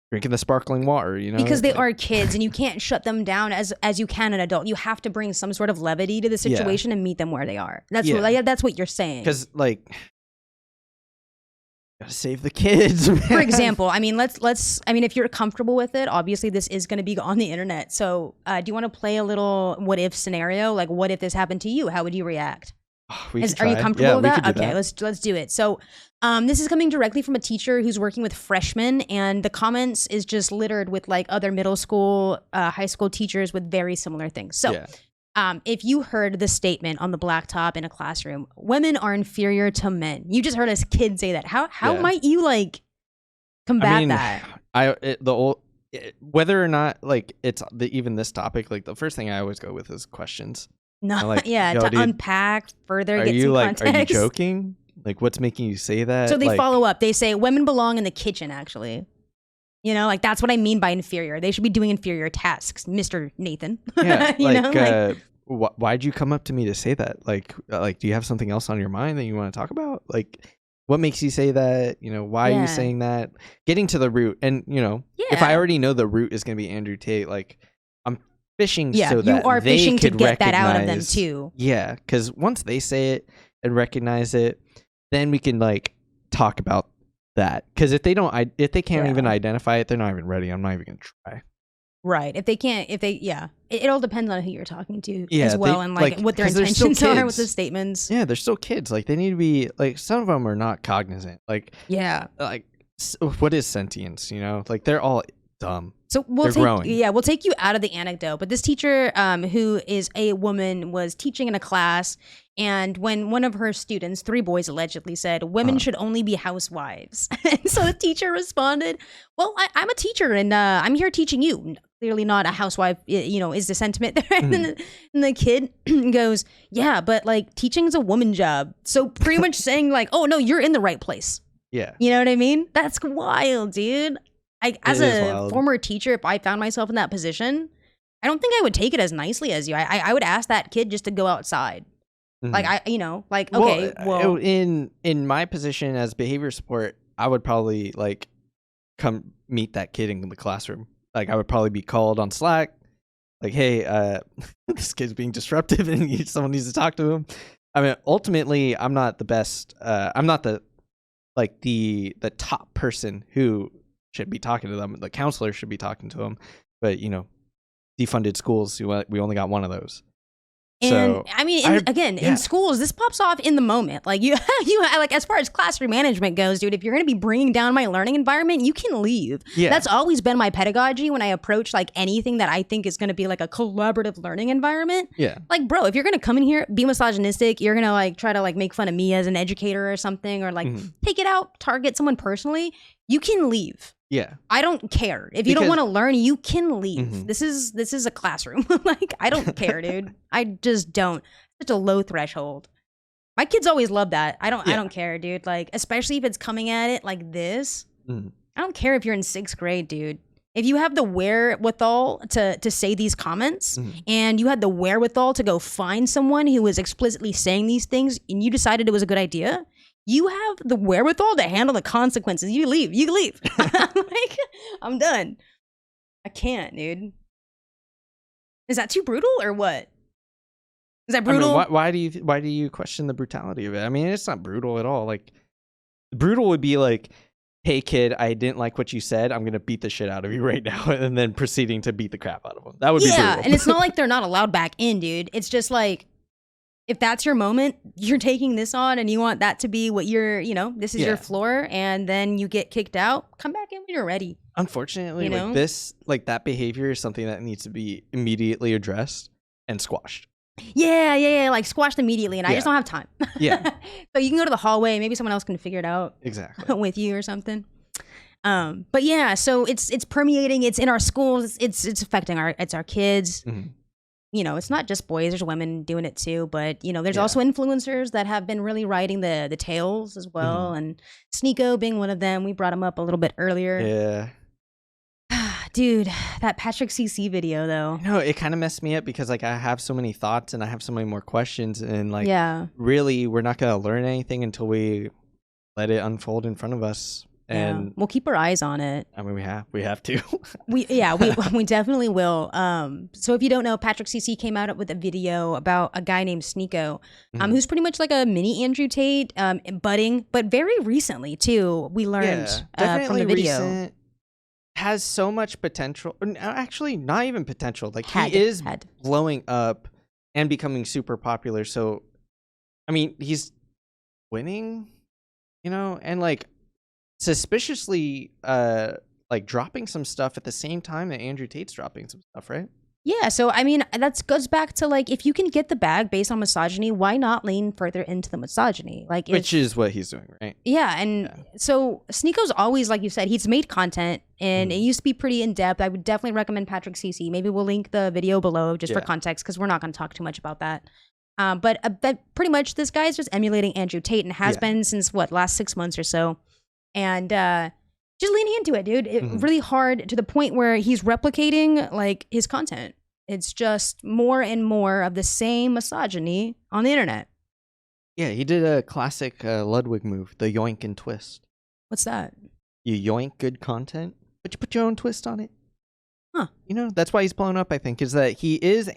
drinking the sparkling water, you know? Because they are kids, and you can't shut them down as you can an adult. You have to bring some sort of levity to the situation and meet them where they are. That's that's what you're saying. Because like, gotta save the kids. Man. For example, I mean, let's. I mean, if you're comfortable with it, obviously this is going to be on the internet. So, do you want to play a little what if scenario? Like, what if this happened to you? How would you react? Are you comfortable with that? Okay, let's do it. So, this is coming directly from a teacher who's working with freshmen, and the comments is just littered with like other middle school, high school teachers with very similar things. So, if you heard the statement on the blacktop in a classroom, women are inferior to men. You just heard a kid say that. How might you like combat that? Whether or not like it's even this topic, like the first thing I always go with is questions. No, like, to unpack further, get some context. Are you joking? Like, what's making you say that? So they follow up. They say women belong in the kitchen, actually. You know, like that's what I mean by inferior. They should be doing inferior tasks, Mr. Nathan. Yeah, why'd you come up to me to say that? Like, do you have something else on your mind that you want to talk about? Like, what makes you say that? You know, why are you saying that? Getting to the root, and you know, if I already know the root is going to be Andrew Tate, like I'm fishing so that you are they fishing to could get that out of them too. Yeah, because once they say it and recognize it, then we can like talk about that. Because if they can't even identify it, they're not even ready. I'm not even gonna try. Right. If they can't, it all depends on who you're talking to as well, and like what their intentions are with the statements. Yeah, they're still kids. Like they need to be like, some of them are not cognizant. Like like what is sentience? You know, like they're all dumb. So we'll take you out of the anecdote. But this teacher, who is a woman, was teaching in a class, and when one of her students, 3 boys allegedly, said women should only be housewives, and so the teacher responded, "Well, I'm a teacher, and I'm here teaching you. Clearly not a housewife, you know, is the sentiment there." And the kid goes, "Yeah, but like teaching is a woman job." So pretty much saying like, "Oh no, you're in the right place." Yeah, you know what I mean? That's wild, dude. As a former teacher, if I found myself in that position, I don't think I would take it as nicely as you. I would ask that kid just to go outside. Like in my position as behavior support, I would probably like come meet that kid in the classroom. Like I would probably be called on Slack, like, "Hey, this kid's being disruptive, and someone needs to talk to him." I mean, ultimately, I'm not the best. I'm not the top person who should be talking to them. The counselor should be talking to them, but you know, defunded schools, we only got one of those. And so, I mean, in schools, this pops off in the moment. Like you like, as far as classroom management goes, dude, if you're going to be bringing down my learning environment, you can leave. Yeah. That's always been my pedagogy when I approach like anything that I think is going to be like a collaborative learning environment. Yeah. Like, bro, if you're going to come in here, be misogynistic, you're going to like try to like make fun of me as an educator or something, or like take it out, target someone personally, you can leave. Yeah. I don't care. If you don't want to learn, you can leave. Mm-hmm. This is a classroom. Like, I don't care, dude. I just don't. Such a low threshold. My kids always love that. I don't care, dude. Like, especially if it's coming at it like this. Mm. I don't care if you're in 6th grade, dude. If you have the wherewithal to say these comments and you had the wherewithal to go find someone who was explicitly saying these things and you decided it was a good idea, you have the wherewithal to handle the consequences. You leave. You leave. Like, I'm done. I can't, dude. Is that too brutal or what? Is that brutal? I mean, why do you question the brutality of it? I mean, it's not brutal at all. Like, brutal would be like, hey kid, I didn't like what you said. I'm gonna beat the shit out of you right now, and then proceeding to beat the crap out of them. That would be brutal. Yeah, and it's not like they're not allowed back in, dude. It's just like, if that's your moment, you're taking this on and you want that to be what you're, this is your floor, and then you get kicked out, come back in when you're ready. Unfortunately, that behavior is something that needs to be immediately addressed and squashed. Yeah, like squashed immediately, and I just don't have time. Yeah. So you can go to the hallway, maybe someone else can figure it out. Exactly. With you or something. But yeah, so it's permeating, it's in our schools, it's affecting our kids. Mm-hmm. It's not just boys, there's women doing it too, but there's also influencers that have been really writing the tales as well, and Sneako being one of them. We brought him up a little bit earlier. Yeah. Dude, that Patrick CC video though. No, it kind of messed me up because like I have so many thoughts and I have so many more questions, and like really we're not gonna learn anything until we let it unfold in front of us. And we'll keep our eyes on it. I mean, we have to. we definitely will. So if you don't know, Patrick CC came out with a video about a guy named Sneako, who's pretty much like a mini Andrew Tate, budding, but very recently too. We learned from the video. Recent, has so much potential. Actually, not even potential. Like he is blowing up and becoming super popular. So, I mean, he's winning, and like suspiciously like dropping some stuff at the same time that Andrew Tate's dropping some stuff, right? Yeah, so I mean, that goes back to like, if you can get the bag based on misogyny, why not lean further into the misogyny? Like, which is what he's doing, right? Yeah, and so Sneako's always, like you said, he's made content, and it used to be pretty in depth. I would definitely recommend Patrick CC. Maybe we'll link the video below just for context, because we're not going to talk too much about that. But pretty much this guy is just emulating Andrew Tate and has been since last 6 months or so, and just leaning into it, dude. Really hard, to the point where he's replicating like his content. It's just more and more of the same misogyny on the internet. Yeah, he did a classic Ludwig move, the yoink and twist. What's that? You yoink good content, but you put your own twist on it. Huh. That's why he's blown up, I think, is that he is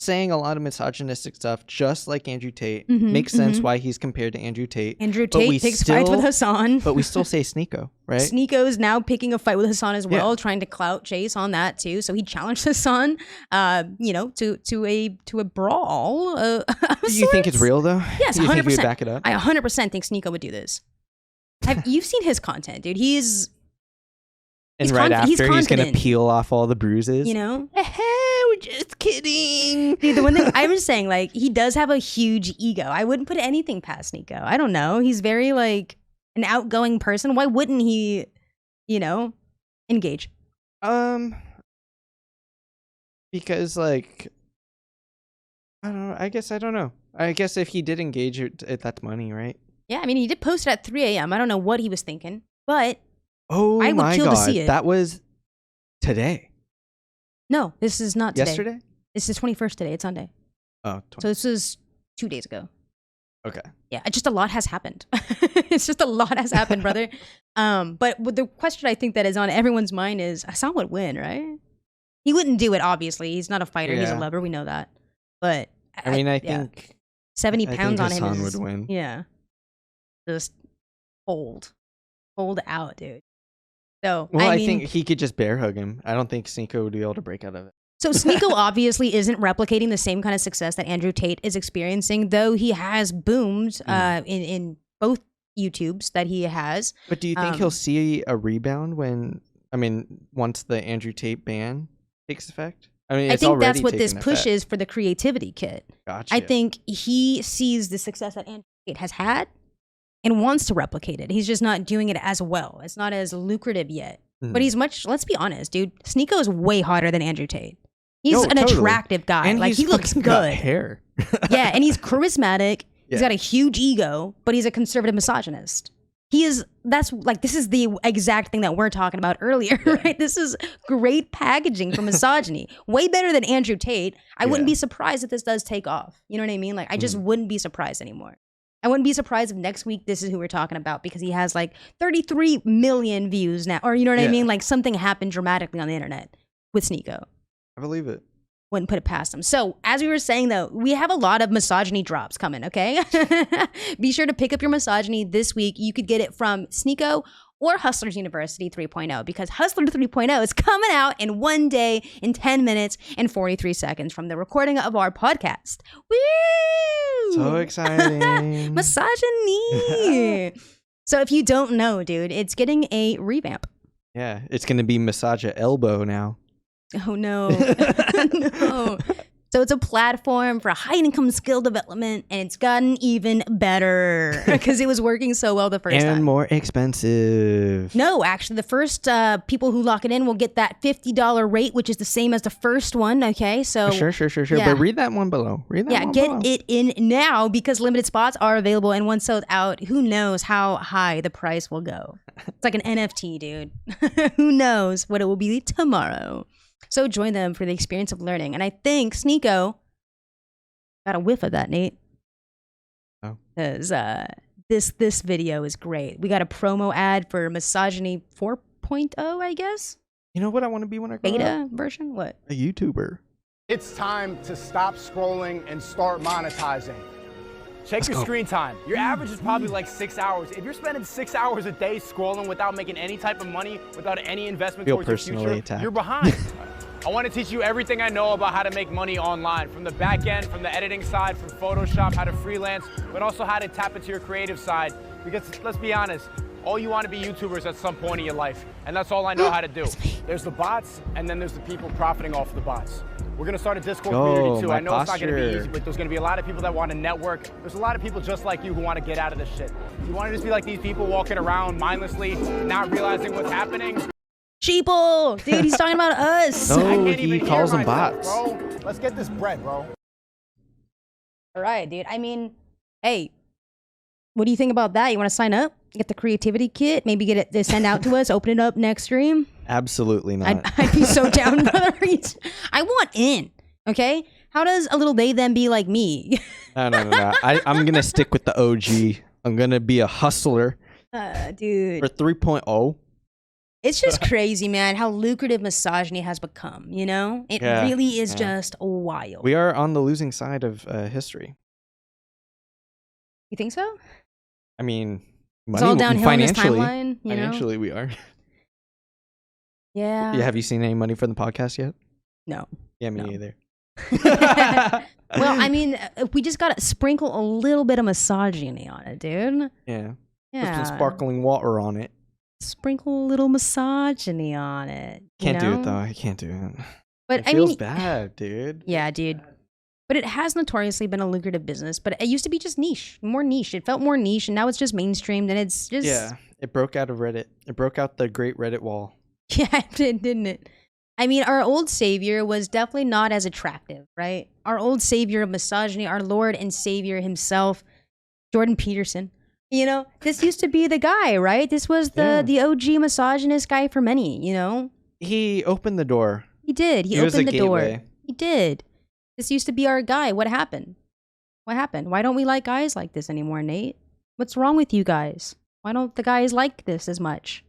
saying a lot of misogynistic stuff, just like Andrew Tate. Makes sense why he's compared to Andrew Tate. Andrew Tate picks fights with Hasan. But we still say Sneako, right? Sneako's now picking a fight with Hasan as well, trying to clout chase on that too. So he challenged Hasan, to a brawl. You think it's real though? Yes, 100%. You think he would back it up? I 100% think Sneako would do this. You've seen his content, dude. He's right after he's gonna peel off all the bruises. We're just kidding. Dude, the one thing I was saying, like, he does have a huge ego. I wouldn't put anything past Sneako. I don't know. He's very like an outgoing person. Why wouldn't he, engage? Because like, I don't know. I don't know. I guess if he did engage, that's money, right? Yeah, I mean, he did post it at 3 a.m. I don't know what he was thinking, but I would kill to see it. That was today. No, this is not today. Yesterday? This is 21st today. It's Sunday. Oh, so this is 2 days ago. Okay. Yeah, just a lot has happened. It's just a lot has happened, brother. But the question I think that is on everyone's mind is, Hasan would win, right? He wouldn't do it, obviously. He's not a fighter. He's a lover. We know that. But I mean, I think 70 pounds on him Hasan would win. Yeah. Just hold out, dude. So, I think he could just bear hug him. I don't think Sneako would be able to break out of it. So Sneako obviously isn't replicating the same kind of success that Andrew Tate is experiencing, though he has boomed in both YouTubes that he has. But do you think he'll see a rebound once the Andrew Tate ban takes effect? I mean, I think that's what this push is for the creativity kit. Gotcha. I think he sees the success that Andrew Tate has had and wants to replicate it. He's just not doing it as well. It's not as lucrative yet. But he's much, let's be honest, dude. Sneako is way hotter than Andrew Tate. He's No, an totally. attractive guy. And like, he's he looks fucking got good. hair. Yeah, and he's charismatic. He's Yeah. got a huge ego, but he's a conservative misogynist. This is the exact thing that we're talking about earlier, right? This is great packaging for misogyny. Way better than Andrew Tate. I wouldn't be surprised if this does take off. You know what I mean? Like, I just wouldn't be surprised anymore. I wouldn't be surprised if next week this is who we're talking about because he has like 33 million views now. Or you know what I mean? Like something happened dramatically on the internet with Sneako. I believe it. Wouldn't put it past him. So as we were saying though, we have a lot of misogyny drops coming, okay? Be sure to pick up your misogyny this week. You could get it from Sneako or Hustlers University 3.0 because Hustler 3.0 is coming out in 1 day, in 10 minutes, and 43 seconds from the recording of our podcast. Woo! So exciting. Misogyny. So if you don't know, dude, it's getting a revamp. Yeah, it's going to be Massage Elbow now. Oh no. No. So it's a platform for high-income skill development, and it's gotten even better because it was working so well the first time. And more expensive. No, actually, the first people who lock it in will get that $50 rate, which is the same as the first one, okay? So Sure. Yeah. But read that one below. Get it in now because limited spots are available, and once sold out, who knows how high the price will go. It's like an NFT, dude. Who knows what it will be tomorrow. So join them for the experience of learning. And I think Sneako got a whiff of that, Nate. Oh. Because this video is great. We got a promo ad for Misogyny 4.0, I guess. You know what I want to be when I grow up? Beta version? What? A YouTuber. It's time to stop scrolling and start monetizing. Check your screen time. Your average is probably like 6 hours. If you're spending 6 hours a day scrolling without making any type of money, without any investment Feel towards your personally future, attacked. you're behind. I want to teach you everything I know about how to make money online, from the back end, from the editing side, from Photoshop, how to freelance, but also how to tap into your creative side. Because let's be honest, all you want to be YouTubers at some point in your life, and that's all I know how to do. There's the bots, and then there's the people profiting off the bots. We're gonna start a Discord community too. my I know it's not gonna be posture. easy, but there's gonna be a lot of people that want to network. There's a lot of people just like you who want to get out of this shit. You want to just be like these people walking around mindlessly, not realizing what's happening. Sheeple! Dude, he's talking about us. No. I can't he even calls hear them myself, bots. bro. Let's get this bread, bro. All right, dude. I mean, hey, what do you think about that? You want to sign up? Get the creativity kit? Maybe get it to send out to us, open it up next stream? Absolutely not. I'd be so down, brother. I want in, okay? How does a little they them be like me? No. I'm going to stick with the OG. I'm going to be a hustler Dude. for 3.0. It's just crazy, man, how lucrative misogyny has become, you know? It Yeah, really is yeah. just wild. We are on the losing side of history. You think so? I mean, It's all downhill in this financially. timeline, you know? Financially, we are. Yeah. Yeah, have you seen any money from the podcast yet? No. Yeah, me No. neither. Well, I mean, we just got to sprinkle a little bit of misogyny on it, dude. Yeah. Put Yeah. some sparkling water on it. Sprinkle a little misogyny on it. Can't do know? it though. I can't do it. But It I feels mean, bad, dude. yeah, dude. But it has notoriously been a lucrative business. But it used to be just niche, more niche. It felt more niche, and now it's just mainstreamed, and it's just Yeah, it broke out of Reddit. It broke out the great Reddit wall. yeah, it did, didn't it? I mean, our old savior was definitely not as attractive, right? Our old savior of misogyny, our Lord and Savior himself, Jordan Peterson. You know, this used to be the guy, right? This was the OG misogynist guy for many, you know? He opened the door. He did. He was opened a the door. gateway. He did. This used to be our guy. What happened? What happened? Why don't we like guys like this anymore, Nate? What's wrong with you guys? Why don't the guys like this as much?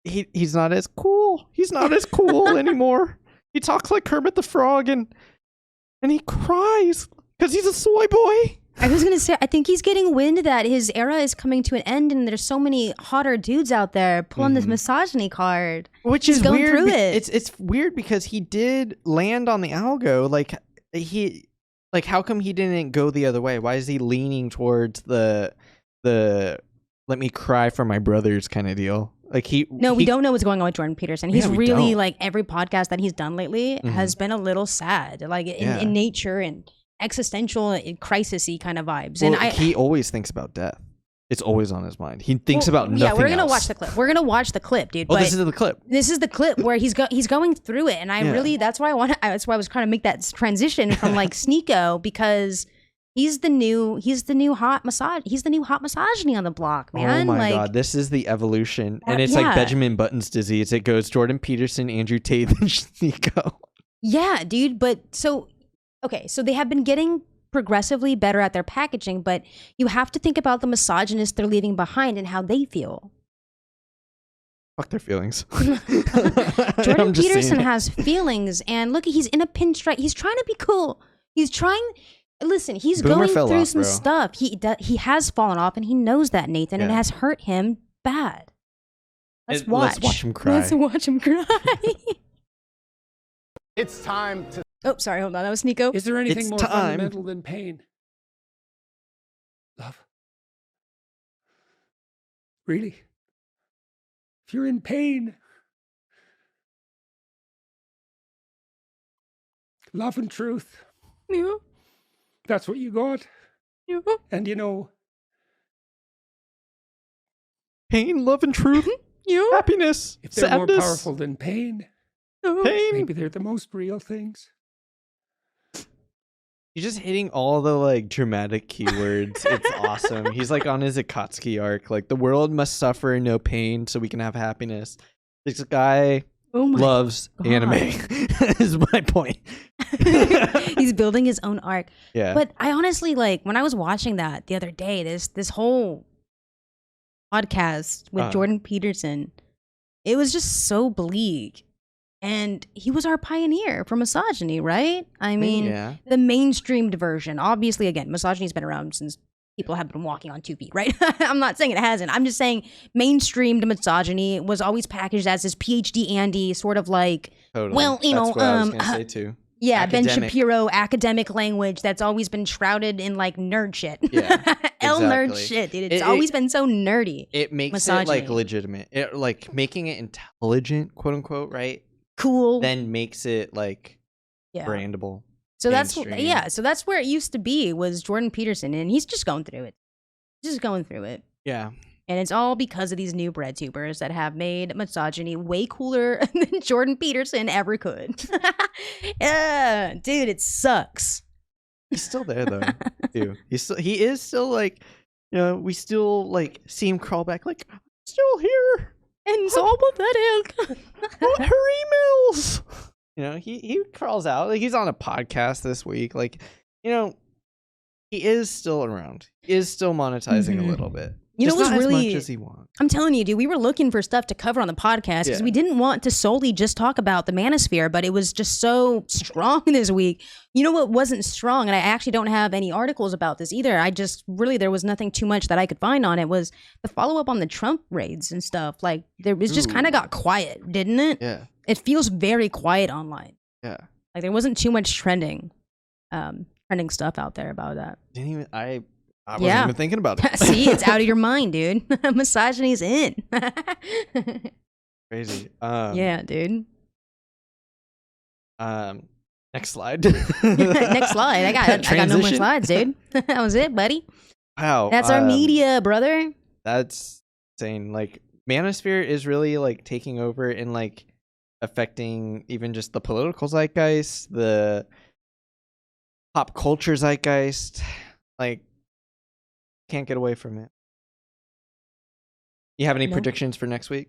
He's not as cool. He's not as cool anymore. He talks like Kermit the Frog and he cries because he's a soy boy. I was gonna say, I think he's getting wind that his era is coming to an end, and there's so many hotter dudes out there pulling this misogyny card. Which He's is going weird. through it. It's weird because he did land on the algo. Like how come he didn't go the other way? Why is he leaning towards the let me cry for my brothers kind of deal? Like we don't know what's going on with Jordan Peterson. He's Yeah, we really don't. like every podcast that he's done lately has been a little sad, like in nature and existential and crisis-y kind of vibes. Well, And he always thinks about death. It's always on his mind. He thinks about nothing. Yeah, we're gonna else. watch the clip. We're gonna watch the clip, dude. Oh, this is the clip. This is the clip where he's going through it, and that's why that's why I was trying to make that transition from like Sneako, because he's the new hot misogyny on the block, man. Oh my god, this is the evolution, and it's like Benjamin Button's disease. It goes Jordan Peterson, Andrew Tate, and Sneako. Yeah, dude. But so they have been getting progressively better at their packaging, but you have to think about the misogynists they're leaving behind and how they feel. Fuck their feelings. Jordan Peterson has feelings, and look, he's in a pinstripe. He's trying to be cool. He's going through some stuff. He has fallen off, and he knows that, Nathan, and it has hurt him bad. Let's watch him cry. Let's watch him cry. It's time to. Oh, sorry, hold on. That was Sneako. Is there anything more fundamental than pain? Love. Really? If you're in pain, love and truth. Yeah. That's what you got. Yeah. And you know, pain, love, and truth. Yeah. Happiness. If they're sadness. more powerful than pain, maybe they're the most real things. He's just hitting all the like dramatic keywords. It's awesome. He's like on his Akatsuki arc. Like, the world must suffer no pain so we can have happiness. This guy loves anime. Is my point. He's building his own arc. Yeah. But I honestly, like, when I was watching that the other day, this whole podcast with Jordan Peterson, it was just so bleak. And he was our pioneer for misogyny, right? I mean, the mainstreamed version. Obviously, again, misogyny's been around since people have been walking on 2 feet, right? I'm not saying it hasn't. I'm just saying mainstreamed misogyny was always packaged as this PhD Andy sort of like, well, you know, what I was gonna say too. Yeah, academic. Ben Shapiro academic language that's always been shrouded in like nerd shit. Yeah, nerd shit, dude. It's always been so nerdy. It makes misogyny. It like legitimate. It like making it intelligent, quote unquote, right? Cool. Then makes it like brandable. So that's so that's where it used to be, was Jordan Peterson, and he's just going through it. Yeah. And it's all because of these new bread tubers that have made misogyny way cooler than Jordan Peterson ever could. Dude, it sucks. He's still there though. Dude. He is still like, you know, we still like see him crawl back like, I'm still here. And so pathetic. Her emails. You know, he crawls out. Like, he's on a podcast this week. Like, you know, he is still around. He is still monetizing a little bit. You know what's really, as much as he wants. I'm telling you, dude, we were looking for stuff to cover on the podcast because we didn't want to solely just talk about the manosphere, but it was just so strong this week. You know what wasn't strong, and I actually don't have any articles about this either. I just really, there was nothing too much that I could find on it, was the follow-up on the Trump raids and stuff. Like, there was just kind of got quiet, didn't it? Yeah. It feels very quiet online. Yeah. Like, there wasn't too much trending stuff out there about that. I wasn't even thinking about it. See, it's out of your mind, dude. Misogyny's in. Crazy. Yeah, dude. Next slide. Next slide. I got no more slides, dude. That was it, buddy. Wow. That's our media, brother. That's insane. Like, manosphere is really like taking over and like affecting even just the political zeitgeist, the pop culture zeitgeist. Like, can't get away from it. You have any predictions for next week?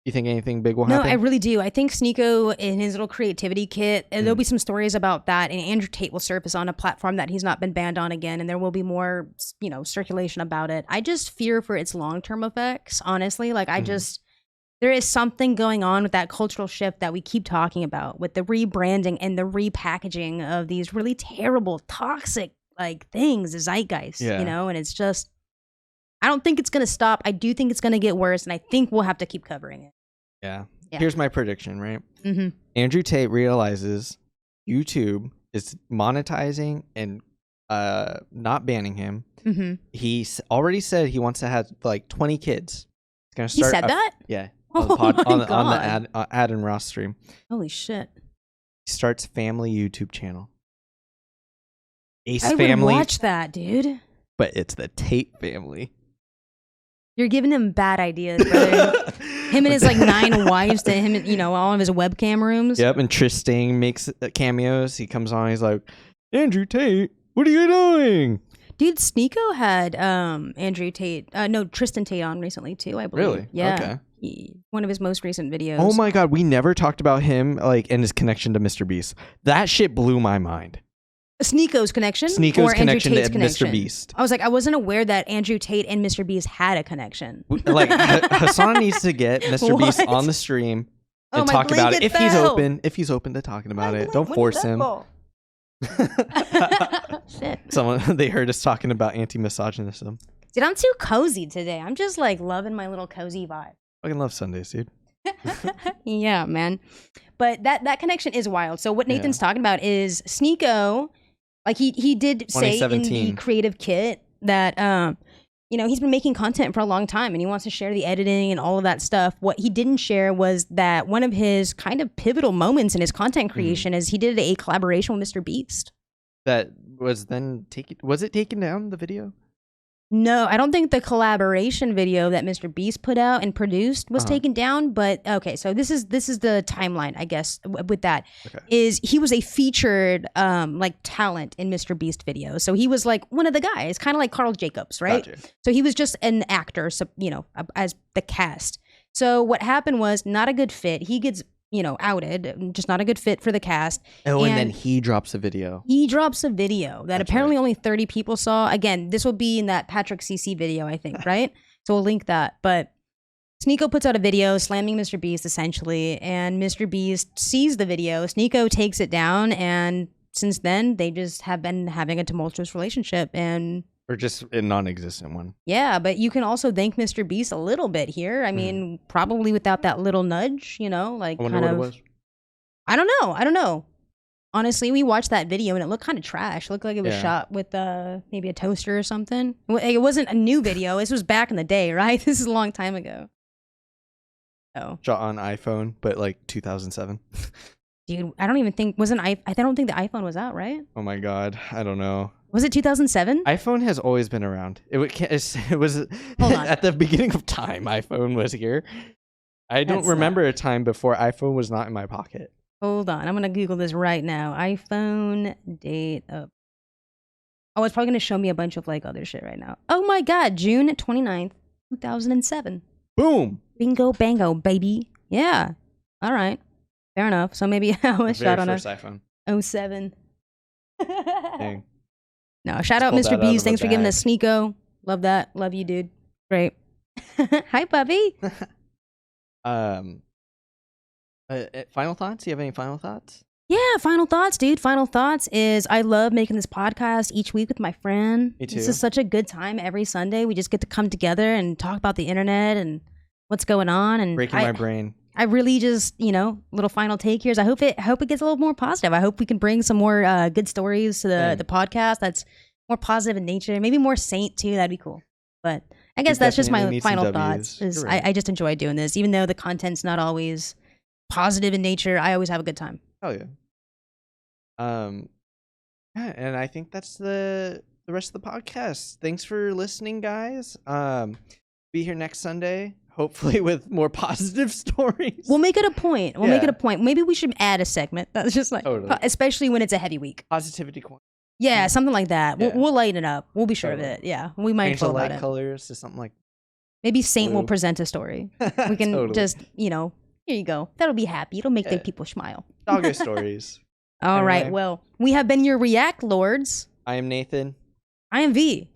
You think anything big will happen? No, I really do. I think Sneako in his little creativity kit, and there'll be some stories about that, and Andrew Tate will surface on a platform that he's not been banned on again, and there will be more, you know, circulation about it. I just fear for its long-term effects, honestly. Like, there is something going on with that cultural shift that we keep talking about, with the rebranding and the repackaging of these really terrible, toxic like things, the zeitgeist, you know, and it's just, I don't think it's going to stop. I do think it's going to get worse, and I think we'll have to keep covering it. Yeah. Here's my prediction, right? Andrew Tate realizes YouTube is monetizing and not banning him. He already said he wants to have like 20 kids. He's gonna start. He said that? Yeah. On the Adin Ross stream. Holy shit. He starts family YouTube channel. Ace I family. would watch that, dude. But it's the Tate family. You're giving him bad ideas, brother. Him and his like 9 wives to him, you know, all of his webcam rooms. Yep, and Tristan makes cameos. He comes on, he's like, Andrew Tate, what are you doing? Dude, Sneako had Tristan Tate on recently too, I believe. Really? Yeah. Okay. One of his most recent videos. Oh my god, we never talked about him like and his connection to Mr. Beast. That shit blew my mind. Sneako's connection? Sneako's or connection Andrew Tate's to connection? Mr. Beast. I was like, I wasn't aware that Andrew Tate and Mr. Beast had a connection. Like Hassan needs to get Mr. Beast on the stream and talk about it if he's open. If he's open to talking about it, don't force him. Shit. They heard us talking about anti-misogynism. Dude, I'm too cozy today. I'm just like loving my little cozy vibe. Fucking love Sundays, dude. Yeah, man. But that connection is wild. So what Nathan's talking about is Sneako. Like he did say in the creative kit that you know, he's been making content for a long time and he wants to share the editing and all of that stuff. What he didn't share was that one of his kind of pivotal moments in his content creation is he did a collaboration with Mr. Beast. That was then taken. Was it taken down, the video? No, I don't think the collaboration video that Mr. Beast put out and produced was taken down. But okay, so this is the timeline, I guess. With that, is he was a featured like talent in Mr. Beast videos. So he was like one of the guys, kind of like Carl Jacobs, right? Gotcha. So he was just an actor, so you know, as the cast. So what happened was not a good fit. He gets, you know, outed, just not a good fit for the cast. Oh, and then he drops a video. He drops a video that apparently only 30 people saw. Again, this will be in that Patrick CC video, I think, right? So we'll link that. But Sneako puts out a video slamming Mr. Beast, essentially, and Mr. Beast sees the video. Sneako takes it down, and since then, they just have been having a tumultuous relationship, and... Or just a non-existent one. Yeah, but you can also thank Mr. Beast a little bit here. I mean, probably without that little nudge, you know, like I wonder what it was. I don't know. Honestly, we watched that video and it looked kind of trash. It looked like it was shot with maybe a toaster or something. It wasn't a new video. This was back in the day, right? This is a long time ago. Oh. Shot on iPhone, but like 2007. Dude, I don't even think I don't think the iPhone was out, right? Oh my god, I don't know. Was it 2007? iPhone has always been around. It was at the beginning of time. iPhone was here. I don't remember a time before iPhone was not in my pocket. Hold on, I'm gonna Google this right now. iPhone date of. Oh, it's probably gonna show me a bunch of like other shit right now. Oh my god, June 29th, 2007. Boom. Bingo bango, baby. Yeah. All right. Fair enough. So maybe I was shot on first iPhone. 07. Dang. No, shout out Mr. Beast. Thanks for giving us Sneako. Love that. Love you, dude. Great. Hi, puppy. Final thoughts? Do you have any final thoughts? Yeah, final thoughts, dude. Final thoughts is I love making this podcast each week with my friend. Me too. This is such a good time every Sunday. We just get to come together and talk about the internet and what's going on. And breaking my brain. I really just, you know, little final take here is I hope it gets a little more positive. I hope we can bring some more good stories to the podcast that's more positive in nature. Maybe more saint too. That'd be cool. But I guess that's just my final thoughts. Is right. I just enjoy doing this. Even though the content's not always positive in nature, I always have a good time. Oh yeah. Yeah, and I think that's the rest of the podcast. Thanks for listening, guys. Be here next Sunday. Hopefully with more positive stories. We'll make it a point. Make it a point. Maybe we should add a segment that's just like, especially when it's a heavy week. Positivity corner. Yeah, something like that. Yeah. We'll lighten it up. We'll be sure of it. Yeah, we might change the light colors to something like. Maybe Saint will present a story. We can just, you know, here you go. That'll be happy. It'll make the people smile. Doggo stories. All right. Well, we have been your React Lords. I am Nathan. I am V.